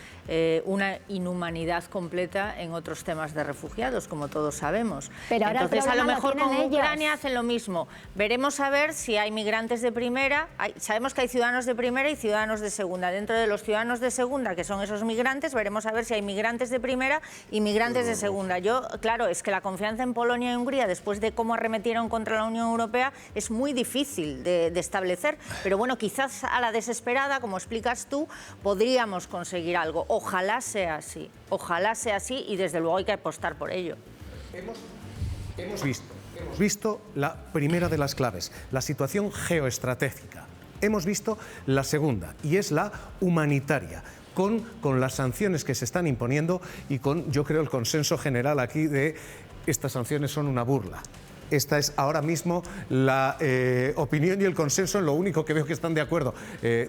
una inhumanidad completa en otros temas de refugiados, como todos sabemos. Pero ahora entonces, a lo mejor con Ucrania hacen lo mismo. Veremos a ver si hay migrantes de primera. Sabemos que hay ciudadanos de primera y ciudadanos de segunda. Dentro de los ciudadanos de segunda, que son esos migrantes, veremos a ver si hay migrantes de primera y migrantes de segunda. Claro, es que la confianza en Polonia y Hungría, después de cómo arremetieron contra la Unión Europea, es muy difícil de establecer. Pero bueno, quizás a la desesperada, como explicas tú, podríamos conseguir algo. Ojalá sea así y desde luego hay que apostar por ello. Hemos visto la primera de las claves, la situación geoestratégica. Hemos visto la segunda y es la humanitaria. Con las sanciones que se están imponiendo y con, yo creo, el consenso general aquí de estas sanciones son una burla. Esta es ahora mismo la opinión y el consenso en lo único que veo que están de acuerdo.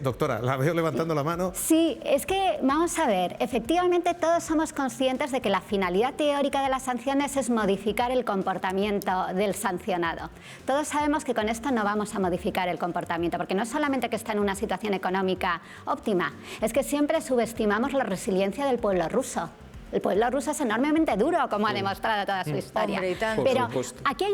Doctora, la veo levantando la mano. Sí, es que, vamos a ver, efectivamente todos somos conscientes de que la finalidad teórica de las sanciones es modificar el comportamiento del sancionado. Todos sabemos que con esto no vamos a modificar el comportamiento, porque no es solamente que está en una situación económica óptima, es que siempre subestimamos la resiliencia del pueblo ruso. El pueblo ruso es enormemente duro, como ha demostrado toda su historia. Hombre, y tanto. Pero Por supuesto. aquí hay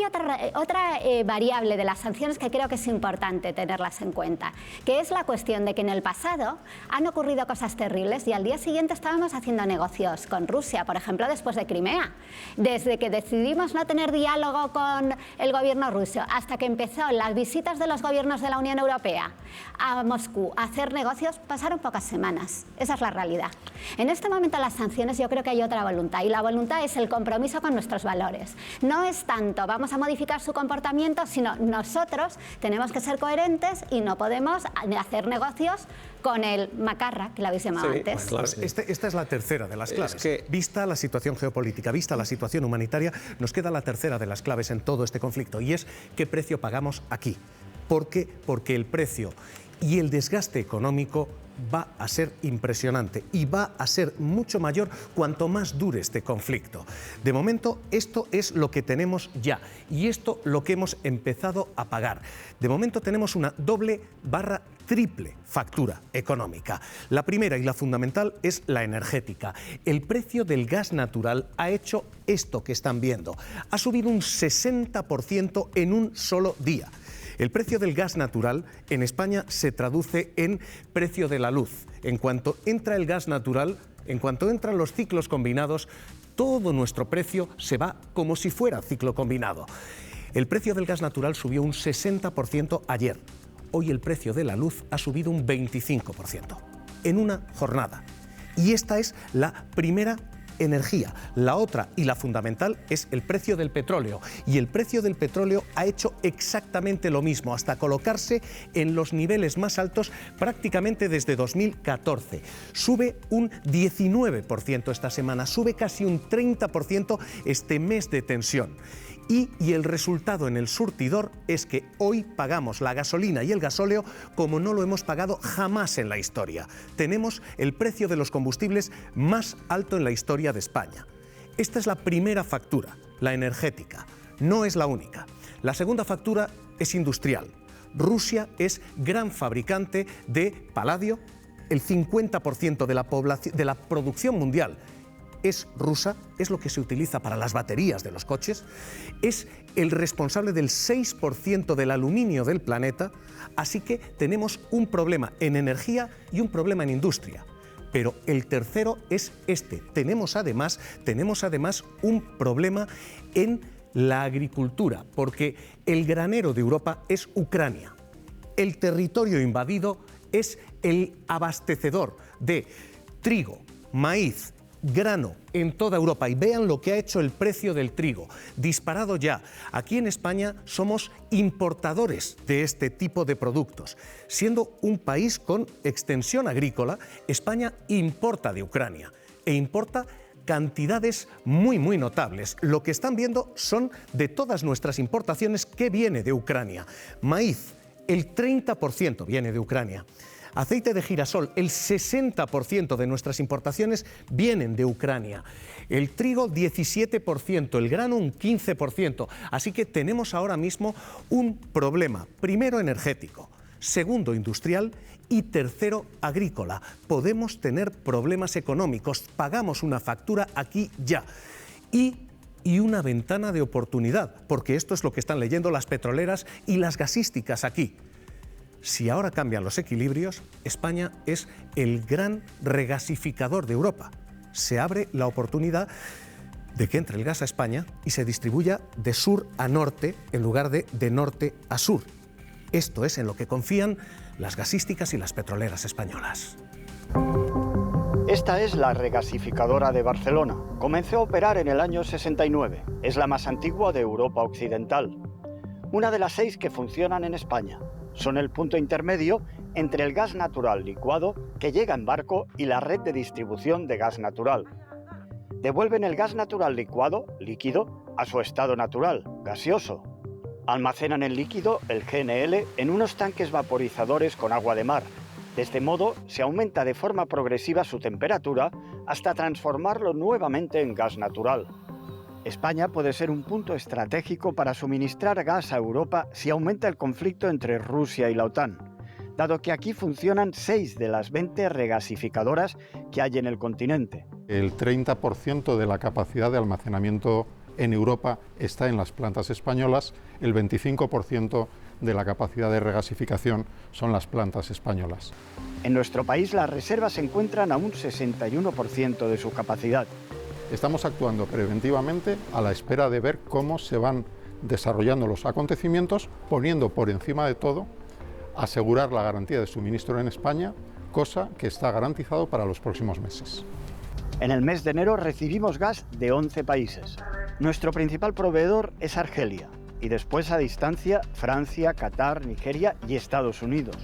otra variable de las sanciones que creo que es importante tenerlas en cuenta, que es la cuestión de que en el pasado han ocurrido cosas terribles y al día siguiente estábamos haciendo negocios con Rusia, por ejemplo, después de Crimea. Desde que decidimos no tener diálogo con el gobierno ruso hasta que empezó las visitas de los gobiernos de la Unión Europea a Moscú a hacer negocios, pasaron pocas semanas. Esa es la realidad. En este momento las sanciones, yo creo que hay otra voluntad, y la voluntad es el compromiso con nuestros valores. No es tanto vamos a modificar su comportamiento, sino nosotros tenemos que ser coherentes y no podemos hacer negocios con el macarra, que lo habéis llamado antes. Claro, esta es la tercera de las claves. Vista la situación geopolítica, vista la situación humanitaria, nos queda la tercera de las claves en todo este conflicto, y es qué precio pagamos aquí. ¿Por qué? Porque el precio y el desgaste económico va a ser impresionante y va a ser mucho mayor cuanto más dure este conflicto. De momento, esto es lo que tenemos ya y esto lo que hemos empezado a pagar. De momento tenemos una triple factura económica. La primera y la fundamental es la energética. El precio del gas natural ha hecho esto que están viendo. Ha subido un 60% en un solo día. El precio del gas natural en España se traduce en precio de la luz. En cuanto entra el gas natural, en cuanto entran los ciclos combinados, todo nuestro precio se va como si fuera ciclo combinado. El precio del gas natural subió un 60% ayer. Hoy el precio de la luz ha subido un 25% en una jornada. Y esta es la primera energía. La otra y la fundamental es el precio del petróleo. Y el precio del petróleo ha hecho exactamente lo mismo, hasta colocarse en los niveles más altos prácticamente desde 2014. Sube un 19% esta semana, sube casi un 30% este mes de tensión. Y el resultado en el surtidor es que hoy pagamos la gasolina y el gasóleo como no lo hemos pagado jamás en la historia. Tenemos el precio de los combustibles más alto en la historia de España. Esta es la primera factura, la energética. No es la única. La segunda factura es industrial. Rusia es gran fabricante de paladio. El 50% de la producción mundial es rusa, es lo que se utiliza para las baterías de los coches, es el responsable del 6% del aluminio del planeta, así que tenemos un problema en energía y un problema en industria. Pero el tercero es este. Tenemos además un problema en la agricultura, porque el granero de Europa es Ucrania. El territorio invadido es el abastecedor de trigo, maíz, grano en toda Europa, y vean lo que ha hecho el precio del trigo, disparado ya. Aquí en España somos importadores de este tipo de productos. Siendo un país con extensión agrícola, España importa de Ucrania e importa cantidades muy notables. Lo que están viendo son de todas nuestras importaciones que viene de Ucrania. Maíz, el 30% viene de Ucrania. Aceite de girasol, el 60% de nuestras importaciones vienen de Ucrania. El trigo, 17%, el grano, un 15%. Así que tenemos ahora mismo un problema, primero energético, segundo industrial y tercero agrícola. Podemos tener problemas económicos, pagamos una factura aquí ya. Y una ventana de oportunidad, porque esto es lo que están leyendo las petroleras y las gasísticas aquí. Si ahora cambian los equilibrios, España es el gran regasificador de Europa. Se abre la oportunidad de que entre el gas a España y se distribuya de sur a norte en lugar de norte a sur. Esto es en lo que confían las gasísticas y las petroleras españolas. Esta es la regasificadora de Barcelona. Comenzó a operar en el año 69. Es la más antigua de Europa Occidental. Una de las 6 que funcionan en España. Son el punto intermedio entre el gas natural licuado que llega en barco y la red de distribución de gas natural. Devuelven el gas natural licuado, líquido, a su estado natural, gaseoso. Almacenan el líquido, el GNL, en unos tanques vaporizadores con agua de mar. De este modo, se aumenta de forma progresiva su temperatura hasta transformarlo nuevamente en gas natural. España puede ser un punto estratégico para suministrar gas a Europa si aumenta el conflicto entre Rusia y la OTAN, dado que aquí funcionan 6 de las 20 regasificadoras que hay en el continente. El 30% de la capacidad de almacenamiento en Europa está en las plantas españolas, el 25% de la capacidad de regasificación son las plantas españolas. En nuestro país las reservas se encuentran a un 61% de su capacidad. Estamos actuando preventivamente a la espera de ver cómo se van desarrollando los acontecimientos, poniendo por encima de todo asegurar la garantía de suministro en España, cosa que está garantizado para los próximos meses. En el mes de enero recibimos gas de 11 países. Nuestro principal proveedor es Argelia y después a distancia Francia, Qatar, Nigeria y Estados Unidos.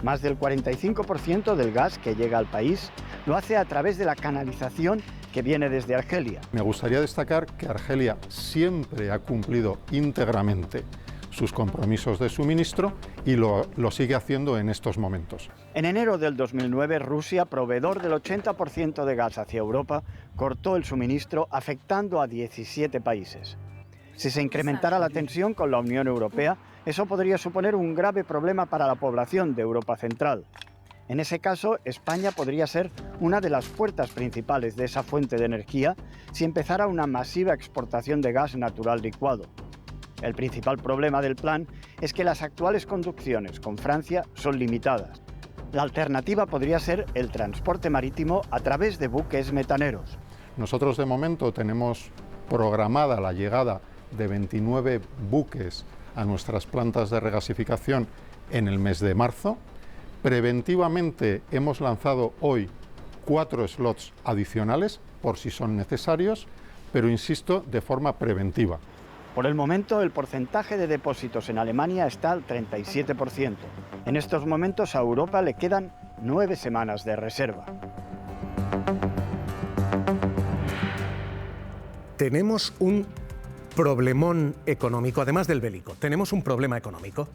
Más del 45% del gas que llega al país lo hace a través de la canalización que viene desde Argelia. Me gustaría destacar que Argelia siempre ha cumplido íntegramente sus compromisos de suministro y lo sigue haciendo en estos momentos. En enero del 2009, Rusia, proveedor del 80% de gas hacia Europa, cortó el suministro afectando a 17 países. Si se incrementara la tensión con la Unión Europea, eso podría suponer un grave problema para la población de Europa Central. En ese caso, España podría ser una de las puertas principales de esa fuente de energía si empezara una masiva exportación de gas natural licuado. El principal problema del plan es que las actuales conducciones con Francia son limitadas. La alternativa podría ser el transporte marítimo a través de buques metaneros. Nosotros de momento tenemos programada la llegada de 29 buques a nuestras plantas de regasificación en el mes de marzo. Preventivamente hemos lanzado hoy 4 slots adicionales por si son necesarios, pero insisto, de forma preventiva. Por el momento, el porcentaje de depósitos en Alemania está al 37%. En estos momentos a Europa le quedan 9 semanas de reserva. Tenemos un problemón económico, además del bélico. Tenemos un problema económico.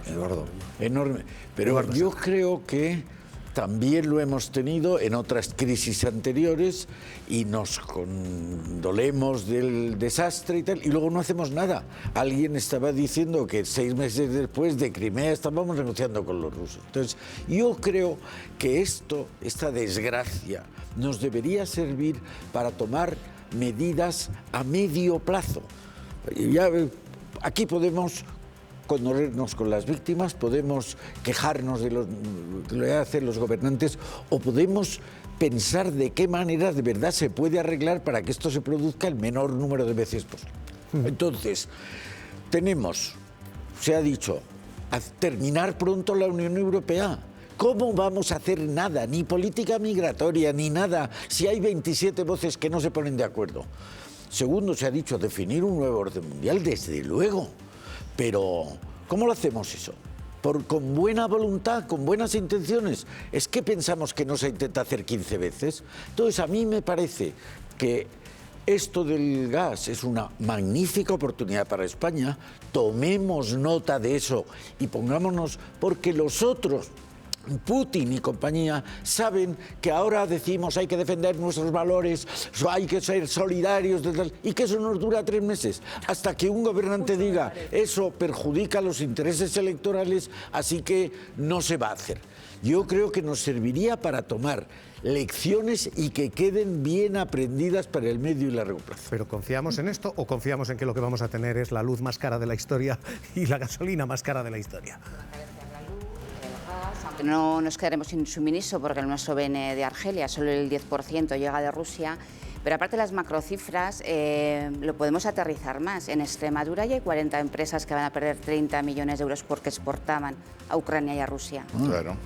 Eduardo, enorme. Pero Eduardo, yo creo que también lo hemos tenido en otras crisis anteriores y nos condolemos del desastre y tal, y luego no hacemos nada. Alguien estaba diciendo que 6 meses después de Crimea estábamos negociando con los rusos. Entonces, yo creo que esta desgracia, nos debería servir para tomar medidas a medio plazo. Ya, aquí podemos condolernos con las víctimas, podemos quejarnos de lo que hacen los gobernantes o podemos pensar de qué manera de verdad se puede arreglar para que esto se produzca el menor número de veces posible. Entonces, se ha dicho, a terminar pronto la Unión Europea. ¿Cómo vamos a hacer nada, ni política migratoria, ni nada, si hay 27 voces que no se ponen de acuerdo? Segundo, se ha dicho definir un nuevo orden mundial, desde luego. Pero, ¿cómo lo hacemos eso? Con buena voluntad, con buenas intenciones. ¿Es que pensamos que no se intenta hacer 15 veces? Entonces, a mí me parece que esto del gas es una magnífica oportunidad para España. Tomemos nota de eso y pongámonos, porque los otros, Putin y compañía, saben que ahora decimos hay que defender nuestros valores, hay que ser solidarios, y que eso nos dura 3 meses, hasta que un gobernante diga eso perjudica los intereses electorales, así que no se va a hacer. Yo creo que nos serviría para tomar lecciones y que queden bien aprendidas para el medio y largo plazo. ¿Pero confiamos en esto o confiamos en que lo que vamos a tener es la luz más cara de la historia y la gasolina más cara de la historia? No nos quedaremos sin suministro porque el nuestro viene de Argelia, solo el 10% llega de Rusia, pero aparte de las macrocifras lo podemos aterrizar más. En Extremadura ya hay 40 empresas que van a perder 30 millones de euros porque exportaban a Ucrania y a Rusia. Claro.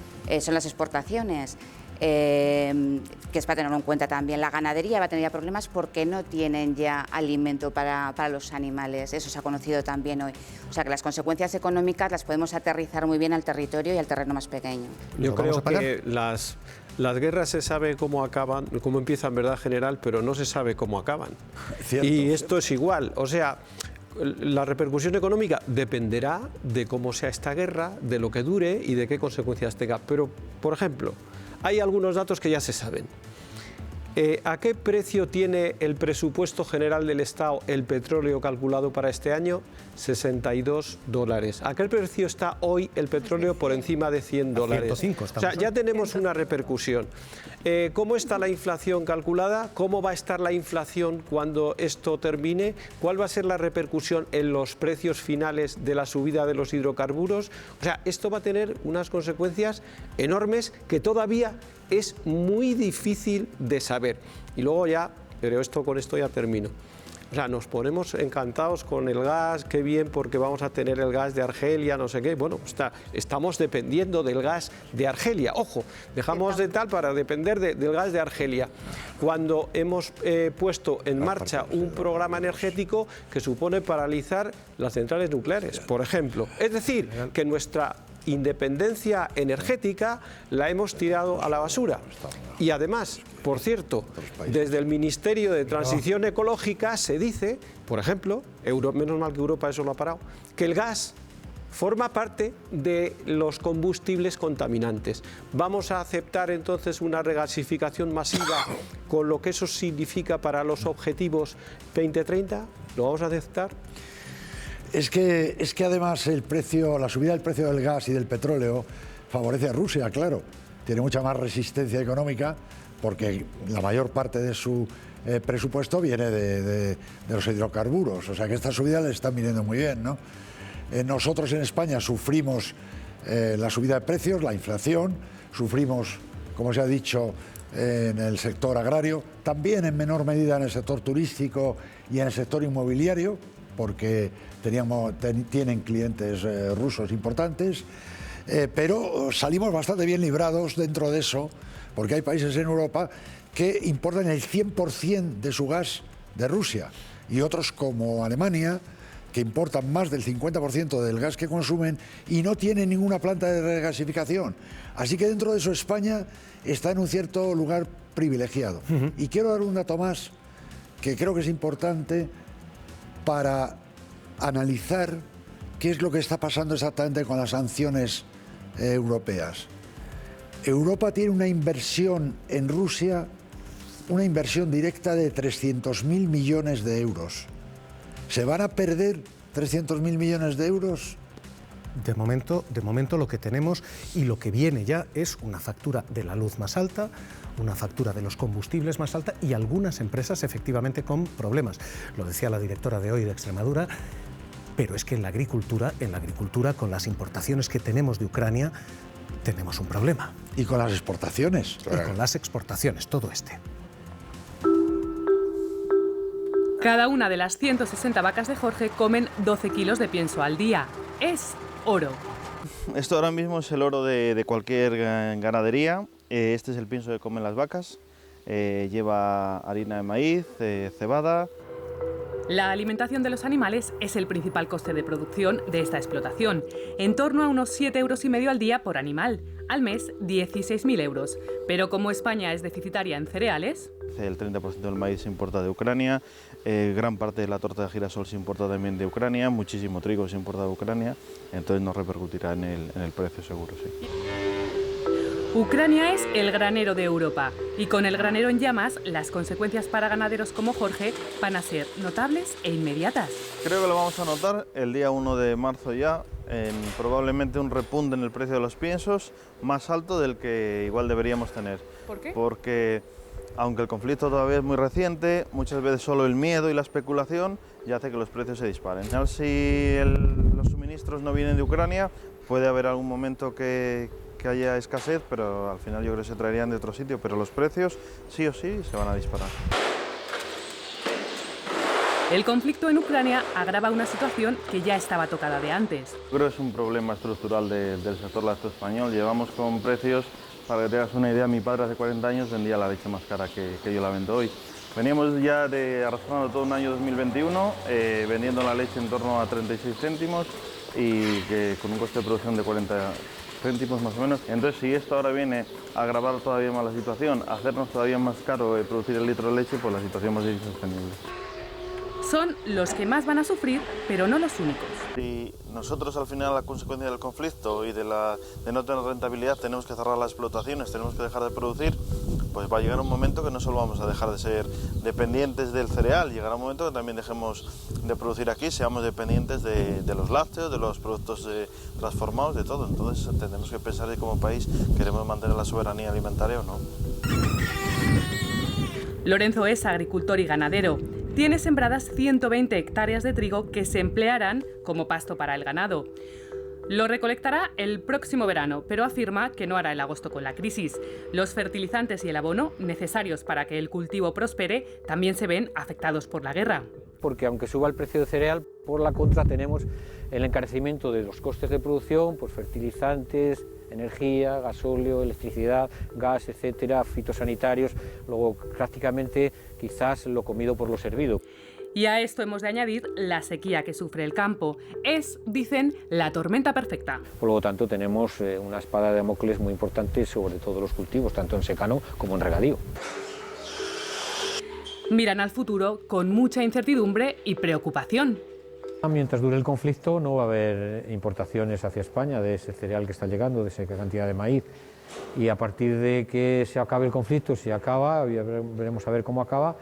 Son las exportaciones. Que es para tenerlo en cuenta también. La ganadería va a tener ya problemas porque no tienen ya alimento para los animales. Eso se ha conocido también hoy. O sea que las consecuencias económicas las podemos aterrizar muy bien al territorio y al terreno más pequeño. Yo creo que las guerras se sabe cómo acaban, cómo empiezan, verdad general, pero no se sabe cómo acaban. Cierto, y esto es igual. O sea, la repercusión económica dependerá de cómo sea esta guerra, de lo que dure y de qué consecuencias tenga. Pero, por ejemplo, hay algunos datos que ya se saben. ¿A qué precio tiene el presupuesto general del Estado el petróleo calculado para este año? $62. ¿A qué precio está hoy el petróleo? Por encima de $100. 105 o sea, ya tenemos una repercusión. ¿Cómo está la inflación calculada? ¿Cómo va a estar la inflación cuando esto termine? ¿Cuál va a ser la repercusión en los precios finales de la subida de los hidrocarburos? O sea, esto va a tener unas consecuencias enormes que todavía es muy difícil de saber. Y luego ya, pero con esto ya termino. O sea, nos ponemos encantados con el gas, qué bien, porque vamos a tener el gas de Argelia, no sé qué. Bueno, estamos dependiendo del gas de Argelia. Ojo, dejamos de tal para depender del gas de Argelia. Cuando hemos puesto en marcha un programa energético que supone paralizar las centrales nucleares, por ejemplo. Es decir, que nuestra independencia energética la hemos tirado a la basura. Y además, por cierto, desde el Ministerio de Transición Ecológica se dice, por ejemplo, menos mal que Europa eso lo ha parado, que el gas forma parte de los combustibles contaminantes. ¿Vamos a aceptar entonces una regasificación masiva con lo que eso significa para los objetivos 2030? ¿Lo vamos a aceptar? Es que además la subida del precio del gas y del petróleo favorece a Rusia, claro. Tiene mucha más resistencia económica porque la mayor parte de su presupuesto viene de los hidrocarburos. O sea que esta subida le están viniendo muy bien, ¿no? Nosotros en España sufrimos la subida de precios, la inflación, sufrimos, como se ha dicho, en el sector agrario, también en menor medida en el sector turístico y en el sector inmobiliario, porque tienen clientes rusos importantes, pero salimos bastante bien librados dentro de eso, porque hay países en Europa que importan el 100% de su gas de Rusia y otros como Alemania, que importan más del 50% del gas que consumen y no tienen ninguna planta de regasificación. Así que dentro de eso España está en un cierto lugar privilegiado. Y quiero dar un dato más que creo que es importante para analizar qué es lo que está pasando exactamente con las sanciones europeas. Europa tiene una inversión en Rusia, una inversión directa de 300.000 millones de euros. ¿Se van a perder 300.000 millones de euros? De momento lo que tenemos y lo que viene ya es una factura de la luz más alta, una factura de los combustibles más alta y algunas empresas efectivamente con problemas. Lo decía la directora de hoy de Extremadura, pero es que en la agricultura con las importaciones que tenemos de Ucrania, tenemos un problema. Y con las exportaciones. Y con las exportaciones, todo Cada una de las 160 vacas de Jorge comen 12 kilos de pienso al día. Es oro. Esto ahora mismo es el oro de cualquier ganadería. Este es el pienso que comen las vacas. Lleva harina de maíz, cebada. La alimentación de los animales es el principal coste de producción de esta explotación, en torno a unos 7,5 euros al día por animal, al mes 16.000 euros. Pero como España es deficitaria en cereales... El 30% del maíz se importa de Ucrania, gran parte de la torta de girasol se importa también de Ucrania, muchísimo trigo se importa de Ucrania, entonces nos repercutirá en el precio seguro, sí. Ucrania es el granero de Europa y con el granero en llamas, las consecuencias para ganaderos como Jorge van a ser notables e inmediatas. Creo que lo vamos a notar el día 1 de marzo ya, probablemente un repunte en el precio de los piensos más alto del que igual deberíamos tener. ¿Por qué? Porque aunque el conflicto todavía es muy reciente, muchas veces solo el miedo y la especulación ya hace que los precios se disparen. Si los suministros no vienen de Ucrania, puede haber algún momento que haya escasez, pero al final yo creo que se traerían de otro sitio, pero los precios sí o sí se van a disparar. El conflicto en Ucrania agrava una situación que ya estaba tocada de antes. Creo que es un problema estructural del sector lácteo español. Llevamos con precios, para que tengas una idea, mi padre hace 40 años vendía la leche más cara que yo la vendo hoy. Veníamos ya arrastrando todo un año 2021, vendiendo la leche en torno a 36 céntimos y con un coste de producción de 40 céntimos más o menos. Entonces, si esto ahora viene a agravar todavía más la situación, a hacernos todavía más caro producir el litro de leche, pues la situación va a ser insostenible. Son los que más van a sufrir, pero no los únicos. Si nosotros al final, a consecuencia del conflicto y de no tener rentabilidad, tenemos que cerrar las explotaciones, tenemos que dejar de producir, pues va a llegar un momento que no solo vamos a dejar de ser dependientes del cereal, llegará un momento que también dejemos de producir aquí, seamos dependientes de los lácteos, de los productos transformados, de todo. Entonces tendremos que pensar si como país queremos mantener la soberanía alimentaria o no. Lorenzo es agricultor y ganadero. Tiene sembradas 120 hectáreas de trigo que se emplearán como pasto para el ganado. Lo recolectará el próximo verano, pero afirma que no hará el agosto con la crisis. Los fertilizantes y el abono necesarios para que el cultivo prospere también se ven afectados por la guerra. Porque aunque suba el precio del cereal, por la contra tenemos el encarecimiento de los costes de producción, pues fertilizantes, energía, gasóleo, electricidad, gas, etcétera, fitosanitarios, luego prácticamente quizás lo comido por lo servido. Y a esto hemos de añadir la sequía que sufre el campo. Es, dicen, la tormenta perfecta. Por lo tanto, tenemos una espada de Damocles muy importante sobre todos los cultivos, tanto en secano como en regadío. Miran al futuro con mucha incertidumbre y preocupación. Mientras dure el conflicto no va a haber importaciones hacia España de ese cereal que está llegando, de esa cantidad de maíz. Y a partir de que se acabe el conflicto, si acaba, veremos a ver cómo acaba,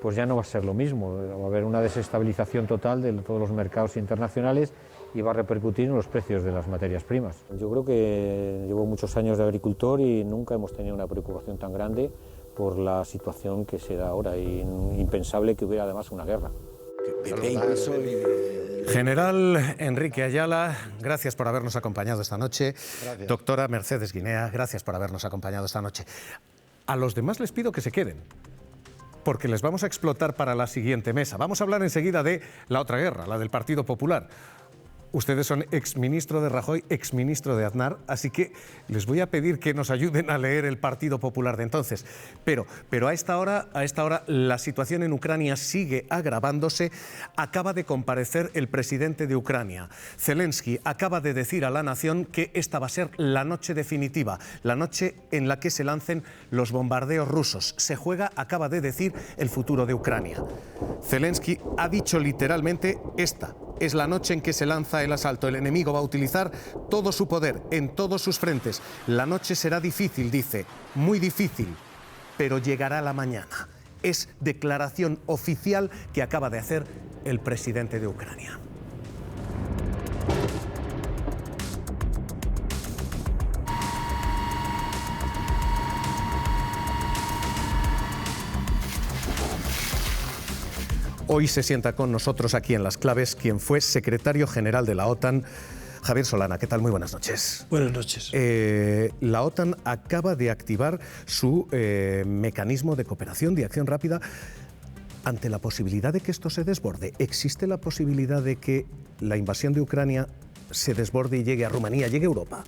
pues ya no va a ser lo mismo. Va a haber una desestabilización total de todos los mercados internacionales y va a repercutir en los precios de las materias primas. Yo creo que llevo muchos años de agricultor y nunca hemos tenido una preocupación tan grande por la situación que se da ahora, y impensable que hubiera además una guerra. General Enrique Ayala, gracias por habernos acompañado esta noche. Gracias. Doctora Mercedes Guinea, gracias por habernos acompañado esta noche. A los demás les pido que se queden, porque les vamos a explotar para la siguiente mesa. Vamos a hablar enseguida de la otra guerra, la del Partido Popular. Ustedes son exministro de Rajoy, exministro de Aznar, así que les voy a pedir que nos ayuden a leer el Partido Popular de entonces. Pero a esta hora la situación en Ucrania sigue agravándose. Acaba de comparecer el presidente de Ucrania. Zelensky acaba de decir a la nación que esta va a ser la noche definitiva, la noche en la que se lancen los bombardeos rusos. Se juega, acaba de decir, el futuro de Ucrania. Zelensky ha dicho literalmente: esta es la noche en que se lanza el asalto. El enemigo va a utilizar todo su poder en todos sus frentes. La noche será difícil, dice, muy difícil, pero llegará la mañana. Es declaración oficial que acaba de hacer el presidente de Ucrania. Hoy se sienta con nosotros aquí en Las Claves quien fue secretario general de la OTAN, Javier Solana. ¿Qué tal? Muy buenas noches. Buenas noches. La OTAN acaba de activar su mecanismo de cooperación, de acción rápida, ante la posibilidad de que esto se desborde. ¿Existe la posibilidad de que la invasión de Ucrania se desborde y llegue a Rumanía, llegue a Europa?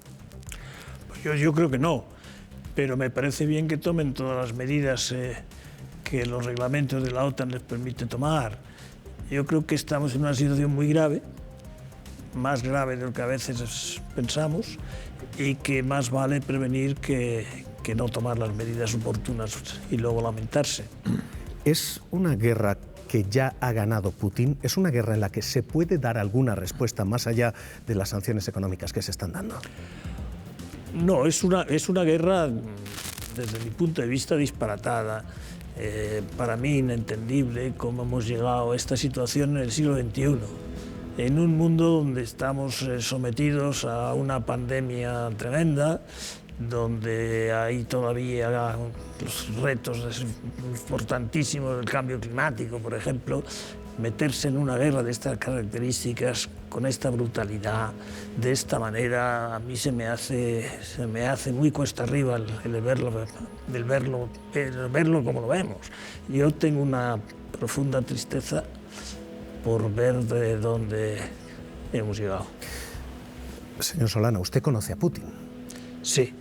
Pues yo creo que no, pero me parece bien que tomen todas las medidas que los reglamentos de la OTAN les permiten tomar. Yo creo que estamos en una situación muy grave, más grave de lo que a veces pensamos, y que más vale prevenir que no tomar las medidas oportunas y luego lamentarse. Es una guerra que ya ha ganado Putin, es una guerra en la que se puede dar alguna respuesta más allá de las sanciones económicas que se están dando. No, es una guerra, desde mi punto de vista, disparatada. Para mí inentendible cómo hemos llegado a esta situación en el siglo XXI, en un mundo donde estamos sometidos a una pandemia tremenda, donde hay todavía los retos importantísimos del cambio climático, por ejemplo. Meterse en una guerra de estas características, con esta brutalidad, de esta manera, a mí se me hace muy cuesta arriba el verlo como lo vemos. Yo tengo una profunda tristeza por ver de dónde hemos llegado. Señor Solana, ¿usted conoce a Putin? Sí.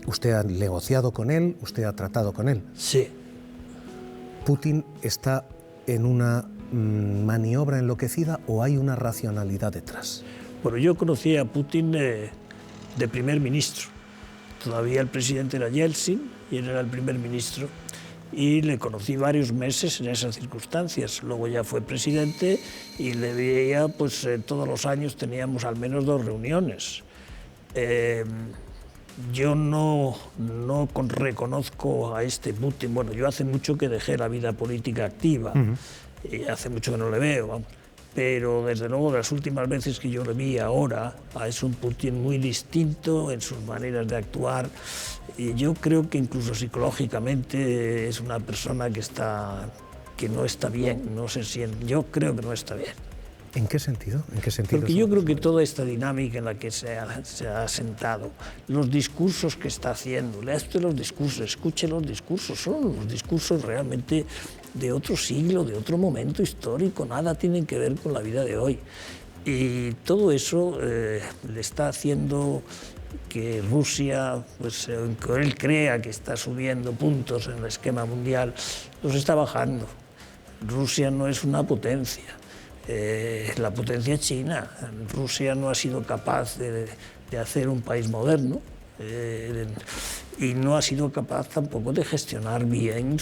¿Usted ha negociado con él? ¿Usted ha tratado con él? Sí. ¿Putin está en una maniobra enloquecida o hay una racionalidad detrás? Bueno, yo conocí a Putin de primer ministro. Todavía el presidente era Yeltsin y él era el primer ministro. Y le conocí varios meses en esas circunstancias. Luego ya fue presidente y le veía, pues todos los años teníamos al menos 2 reuniones. yo no reconozco a este Putin. Bueno, yo hace mucho que dejé la vida política activa, y hace mucho que no le veo, vamos. Pero desde luego las últimas veces que yo le vi ahora, es un Putin muy distinto en sus maneras de actuar, y yo creo que incluso psicológicamente es una persona que no está bien, no se siente, yo creo que no está bien. ¿En qué sentido? ¿En qué sentido? Porque yo creo que toda esta dinámica en la que se ha sentado, los discursos que está haciendo, lea usted los discursos, escuche los discursos, son los discursos realmente de otro siglo, de otro momento histórico, nada tienen que ver con la vida de hoy. Y todo eso le está haciendo que Rusia, pues, aunque él crea que está subiendo puntos en el esquema mundial, los está bajando. Rusia no es una potencia. La potencia china. Rusia no ha sido capaz de hacer un país moderno y no ha sido capaz tampoco de gestionar bien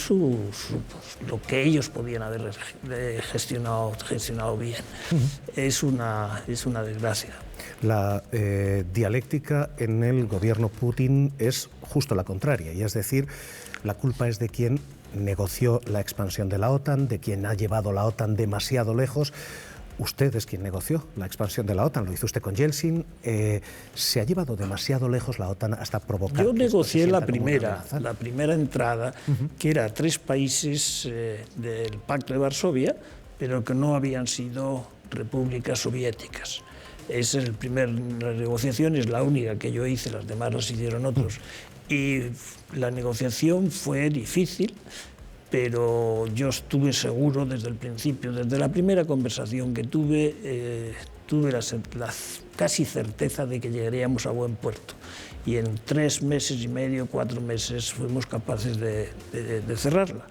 lo que ellos podían haber gestionado bien. Es una desgracia. La dialéctica en el gobierno Putin es justo la contraria, y es decir, la culpa es de quien negoció la expansión de la OTAN, de quien ha llevado la OTAN demasiado lejos. Usted es quien negoció la expansión de la OTAN, lo hizo usted con Yeltsin. Se ha llevado demasiado lejos la OTAN hasta provocar... Yo negocié la primera entrada, que era 3 países del Pacto de Varsovia, pero que no habían sido repúblicas soviéticas. Esa es la negociación, es la única que yo hice, las demás las hicieron otros. Y la negociación fue difícil, pero yo estuve seguro desde el principio, desde la primera conversación que tuve la casi certeza de que llegaríamos a buen puerto. Y en 3 meses y medio, 4 meses, fuimos capaces de cerrarla.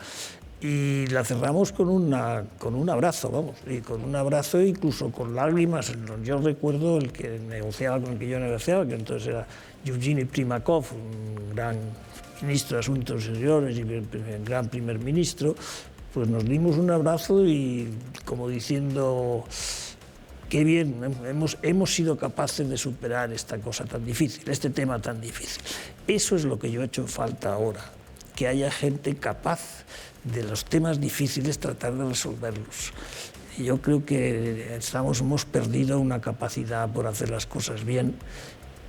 Y la cerramos con un abrazo, vamos, y con un abrazo incluso con lágrimas. Yo recuerdo el que negociaba con el que yo negociaba, que entonces era Yevgeny Primakov, un gran ministro de Asuntos Exteriores y gran primer ministro. Pues nos dimos un abrazo y como diciendo, qué bien, hemos sido capaces de superar esta cosa tan difícil, este tema tan difícil. Eso es lo que yo he hecho en falta ahora, que haya gente capaz de los temas difíciles tratar de resolverlos. Y yo creo que hemos perdido una capacidad por hacer las cosas bien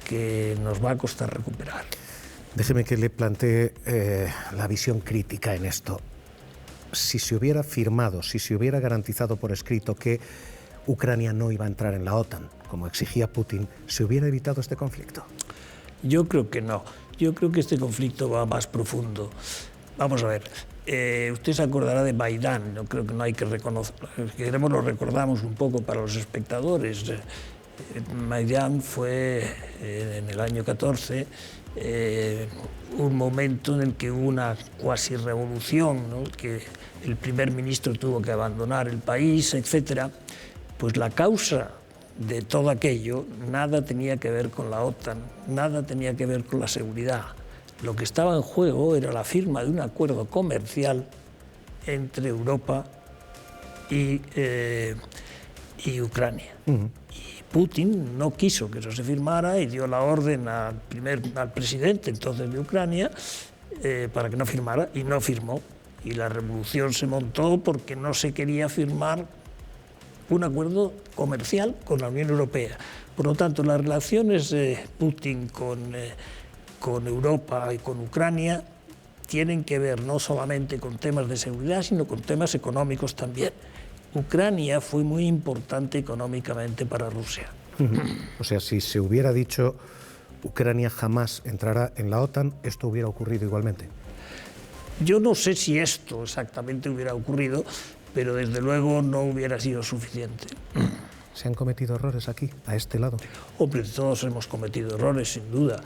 que nos va a costar recuperar. Déjeme que le plantee la visión crítica en esto. Si se hubiera firmado, si se hubiera garantizado por escrito que Ucrania no iba a entrar en la OTAN, como exigía Putin, ¿se hubiera evitado este conflicto? Yo creo que no. Yo creo que este conflicto va más profundo. Vamos a ver. Usted se acordará de Maidán, no creo que no hay que reconocerlo. Queremos lo recordamos un poco para los espectadores. Maidán fue en el año 14 un momento en el que hubo una cuasi revolución, ¿no? Que el primer ministro tuvo que abandonar el país, etcétera. Pues la causa de todo aquello nada tenía que ver con la OTAN, nada tenía que ver con la seguridad. Lo que estaba en juego era la firma de un acuerdo comercial entre Europa y Ucrania. Y Putin no quiso que eso se firmara y dio la orden al presidente entonces de Ucrania para que no firmara, y no firmó. Y la revolución se montó porque no se quería firmar un acuerdo comercial con la Unión Europea. Por lo tanto, las relaciones de Putin con Europa y con Ucrania tienen que ver no solamente con temas de seguridad, sino con temas económicos también. Ucrania fue muy importante económicamente para Rusia. O sea, si se hubiera dicho Ucrania jamás entrará en la OTAN, ¿esto hubiera ocurrido igualmente? Yo no sé si esto exactamente hubiera ocurrido, pero desde luego no hubiera sido suficiente. ¿Se han cometido errores aquí, a este lado? Hombre, todos hemos cometido errores, sin duda,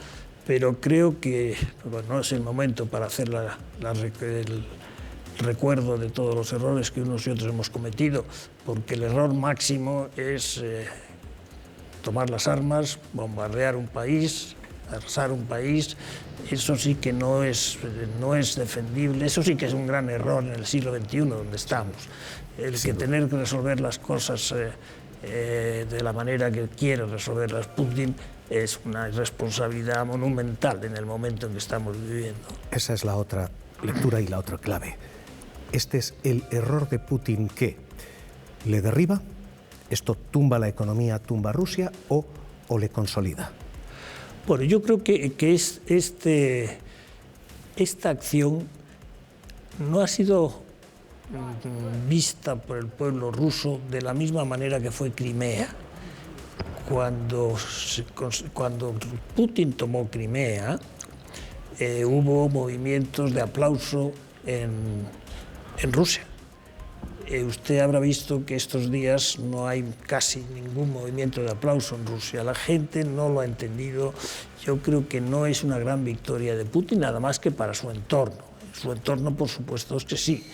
pero creo que no es el momento para hacer el recuerdo de todos los errores que unos y otros hemos cometido, porque el error máximo es tomar las armas, bombardear un país, arrasar un país. Eso sí que no es defendible, eso sí que es un gran error en el siglo XXI donde estamos. El que tener que resolver las cosas de la manera que quiere resolverlas Putin es una irresponsabilidad monumental en el momento en que estamos viviendo. Esa es la otra lectura y la otra clave. Este es el error de Putin que le derriba, esto tumba la economía, tumba Rusia o le consolida. Bueno, yo creo que esta acción no ha sido vista por el pueblo ruso de la misma manera que fue Crimea. Cuando Putin tomó Crimea, hubo movimientos de aplauso en Rusia. Usted habrá visto que estos días no hay casi ningún movimiento de aplauso en Rusia. La gente no lo ha entendido. Yo creo que no es una gran victoria de Putin, nada más que para su entorno. Su entorno, por supuesto, es que sí.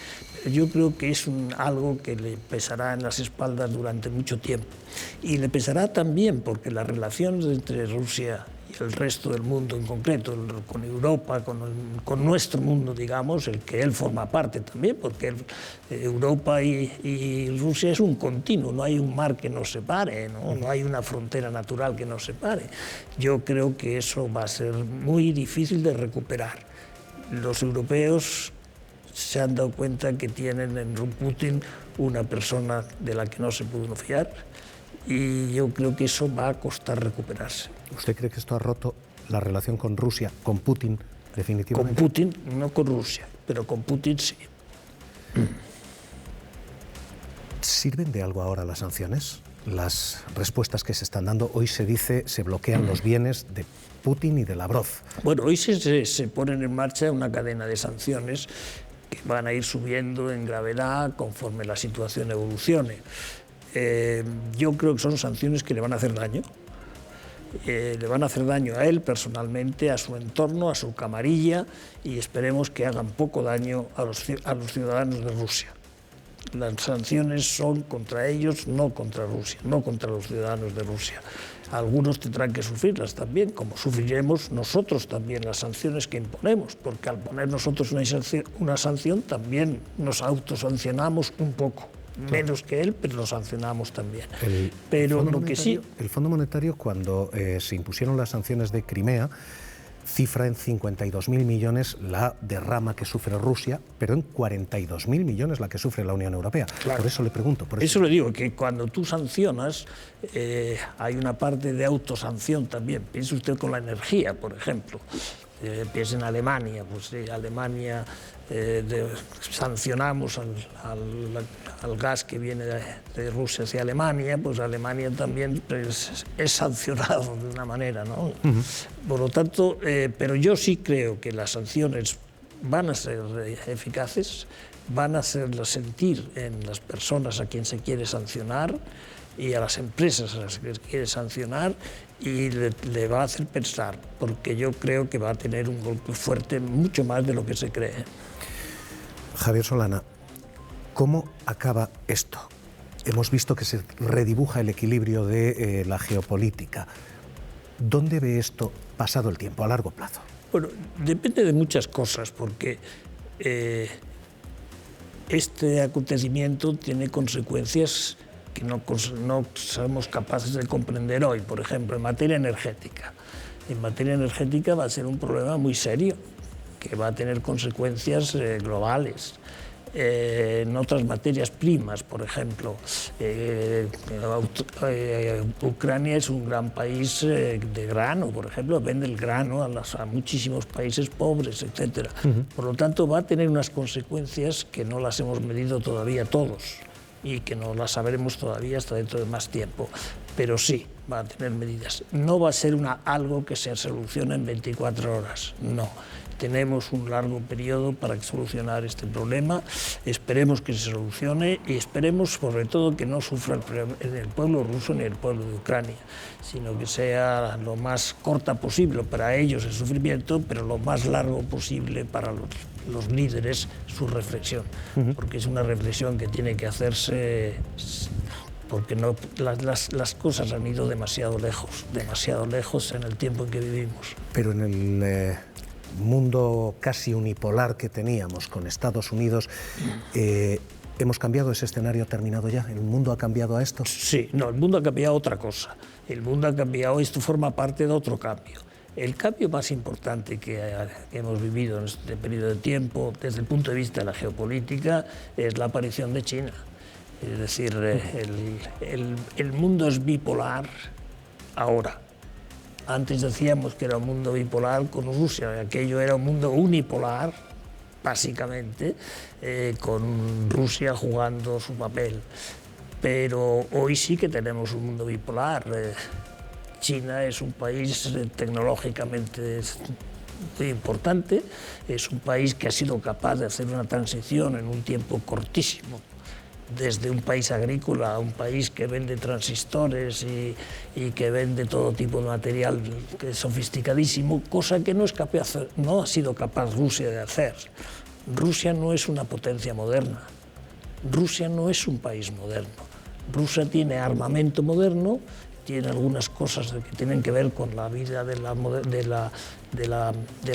Pero yo creo que es algo que le pesará en las espaldas durante mucho tiempo. Y le pesará también porque las relaciones entre Rusia y el resto del mundo, en concreto con Europa, con nuestro mundo, digamos, el que él forma parte también, porque Europa y Rusia es un continuo, no hay un mar que nos separe, no hay una frontera natural que nos separe. Yo creo que eso va a ser muy difícil de recuperar. Los europeos se han dado cuenta que tienen en Putin una persona de la que no se pudo fiar y yo creo que eso va a costar recuperarse. ¿Usted cree que esto ha roto la relación con Rusia, con Putin, definitivamente? Con Putin, no con Rusia, pero con Putin sí. ¿Sirven de algo ahora las sanciones? Las respuestas que se están dando, hoy se dice, se bloquean los bienes de Putin y de Lavrov. Bueno, hoy se ponen en marcha una cadena de sanciones que van a ir subiendo en gravedad conforme la situación evolucione. Yo creo que son sanciones que le van a hacer daño. Le van a hacer daño a él personalmente, a su entorno, a su camarilla y esperemos que hagan poco daño a los ciudadanos de Rusia. Las sanciones son contra ellos, no contra Rusia, no contra los ciudadanos de Rusia. Algunos tendrán que sufrirlas también, como sufriremos nosotros también las sanciones que imponemos, porque al poner nosotros una sanción también nos autosancionamos un poco. Menos que él, pero lo sancionamos también. El Fondo Monetario, cuando se impusieron las sanciones de Crimea, cifra en 52.000 millones la derrama que sufre Rusia, pero en 42.000 millones la que sufre la Unión Europea. Claro. Por eso le pregunto. Por eso le digo, que cuando tú sancionas, hay una parte de autosanción también. Piense usted con la energía, por ejemplo. Piensa en Alemania, pues Alemania sancionamos al gas que viene de Rusia hacia Alemania, pues Alemania también es sancionado de una manera, ¿no? Por lo tanto, pero yo sí creo que las sanciones van a ser eficaces, van a hacerlas sentir en las personas a quien se quiere sancionar y a las empresas a las que se quiere sancionar y le va a hacer pensar, porque yo creo que va a tener un golpe fuerte, mucho más de lo que se cree. Javier Solana, ¿cómo acaba esto? Hemos visto que se redibuja el equilibrio de la geopolítica. ¿Dónde ve esto pasado el tiempo, a largo plazo? Bueno, depende de muchas cosas, porque este acontecimiento tiene consecuencias que no somos capaces de comprender hoy. Por ejemplo, en materia energética. En materia energética va a ser un problema muy serio, que va a tener consecuencias globales. En otras materias primas, por ejemplo, Ucrania es un gran país de grano, por ejemplo, vende el grano a muchísimos países pobres, etc. Por lo tanto, va a tener unas consecuencias que no las hemos medido todavía todos y que no las sabremos todavía hasta dentro de más tiempo, pero sí va a tener medidas. No va a ser algo que se solucione en 24 horas, no. Tenemos un largo periodo para solucionar este problema, esperemos que se solucione y esperemos sobre todo que no sufra el pueblo ruso ni el pueblo de Ucrania, sino que sea lo más corta posible para ellos el sufrimiento, pero lo más largo posible para los líderes su reflexión, porque es una reflexión que tiene que hacerse porque las cosas han ido demasiado lejos en el tiempo en que vivimos. Pero en el mundo casi unipolar que teníamos con Estados Unidos, ¿Hemos cambiado ese escenario? ¿Ha terminado ya? ¿El mundo ha cambiado a esto? Sí, no, el mundo ha cambiado a otra cosa. El mundo ha cambiado, esto forma parte de otro cambio. El cambio más importante que hemos vivido en este periodo de tiempo, desde el punto de vista de la geopolítica, es la aparición de China. Es decir, el mundo es bipolar ahora. Antes decíamos que era un mundo bipolar con Rusia, aquello era un mundo unipolar, básicamente, con Rusia jugando su papel. Pero hoy sí que tenemos un mundo bipolar. China es un país tecnológicamente muy importante, es un país que ha sido capaz de hacer una transición en un tiempo cortísimo, desde un país agrícola a un país que vende transistores y que vende todo tipo de material que es sofisticadísimo, cosa que no ha sido capaz Rusia de hacer. Rusia no es una potencia moderna, Rusia no es un país moderno. Rusia tiene armamento moderno, tiene algunas cosas que tienen que ver con la vida de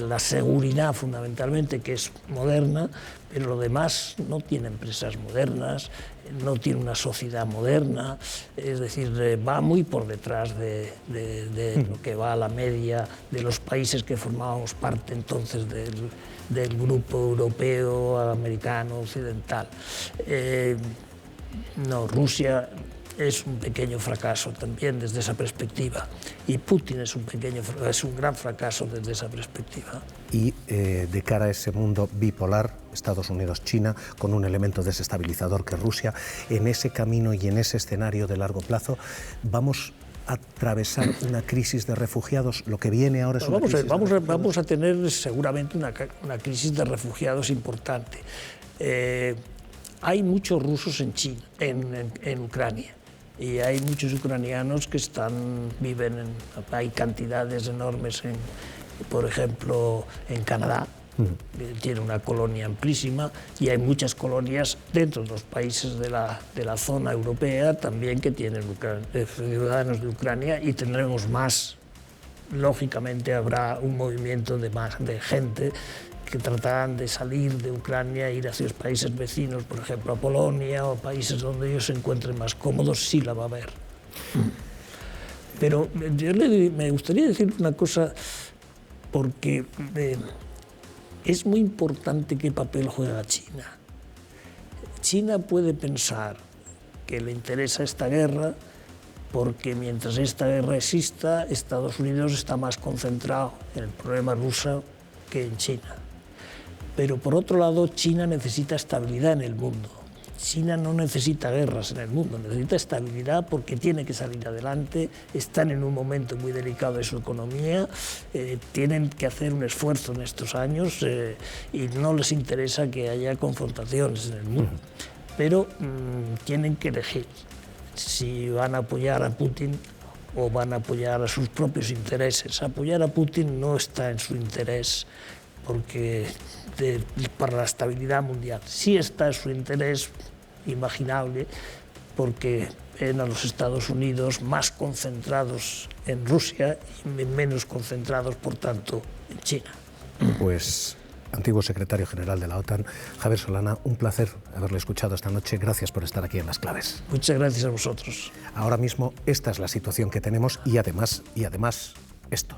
la seguridad fundamentalmente, que es moderna, pero lo demás no tiene empresas modernas, no tiene una sociedad moderna, es decir, va muy por detrás de lo que va a la media de los países que formábamos parte entonces del grupo europeo, americano, occidental. No, Rusia es un pequeño fracaso también desde esa perspectiva, y Putin es un gran fracaso desde esa perspectiva. Y de cara a ese mundo bipolar, Estados Unidos-China, con un elemento desestabilizador que es Rusia, en ese camino y en ese escenario de largo plazo, ¿vamos a atravesar una crisis de refugiados? Lo que viene ahora es vamos a tener seguramente una crisis de refugiados importante. Hay muchos rusos en China, en Ucrania, y hay muchos ucranianos que hay cantidades enormes, por ejemplo, en Canadá, tiene una colonia amplísima, y hay muchas colonias dentro de los países de la zona europea también que tienen ciudadanos de Ucrania, y tendremos más. Lógicamente habrá un movimiento de gente que tratarán de salir de Ucrania e ir hacia los países vecinos, por ejemplo a Polonia, o países donde ellos se encuentren más cómodos. Sí la va a haber. Pero me gustaría decir una cosa, porque es muy importante qué papel juega China. China puede pensar que le interesa esta guerra porque mientras esta guerra exista, Estados Unidos está más concentrado en el problema ruso que en China. Pero por otro lado, China necesita estabilidad en el mundo. China no necesita guerras en el mundo, necesita estabilidad porque tiene que salir adelante, están en un momento muy delicado de su economía, tienen que hacer un esfuerzo en estos años y no les interesa que haya confrontaciones en el mundo. Pero tienen que elegir si van a apoyar a Putin o van a apoyar a sus propios intereses. Apoyar a Putin no está en su interés para la estabilidad mundial. Sí está en su interés imaginable porque ven a los Estados Unidos más concentrados en Rusia y menos concentrados, por tanto, en China. Pues, antiguo secretario general de la OTAN, Javier Solana, un placer haberle escuchado esta noche. Gracias por estar aquí en Las Claves. Muchas gracias a vosotros. Ahora mismo esta es la situación que tenemos y además esto.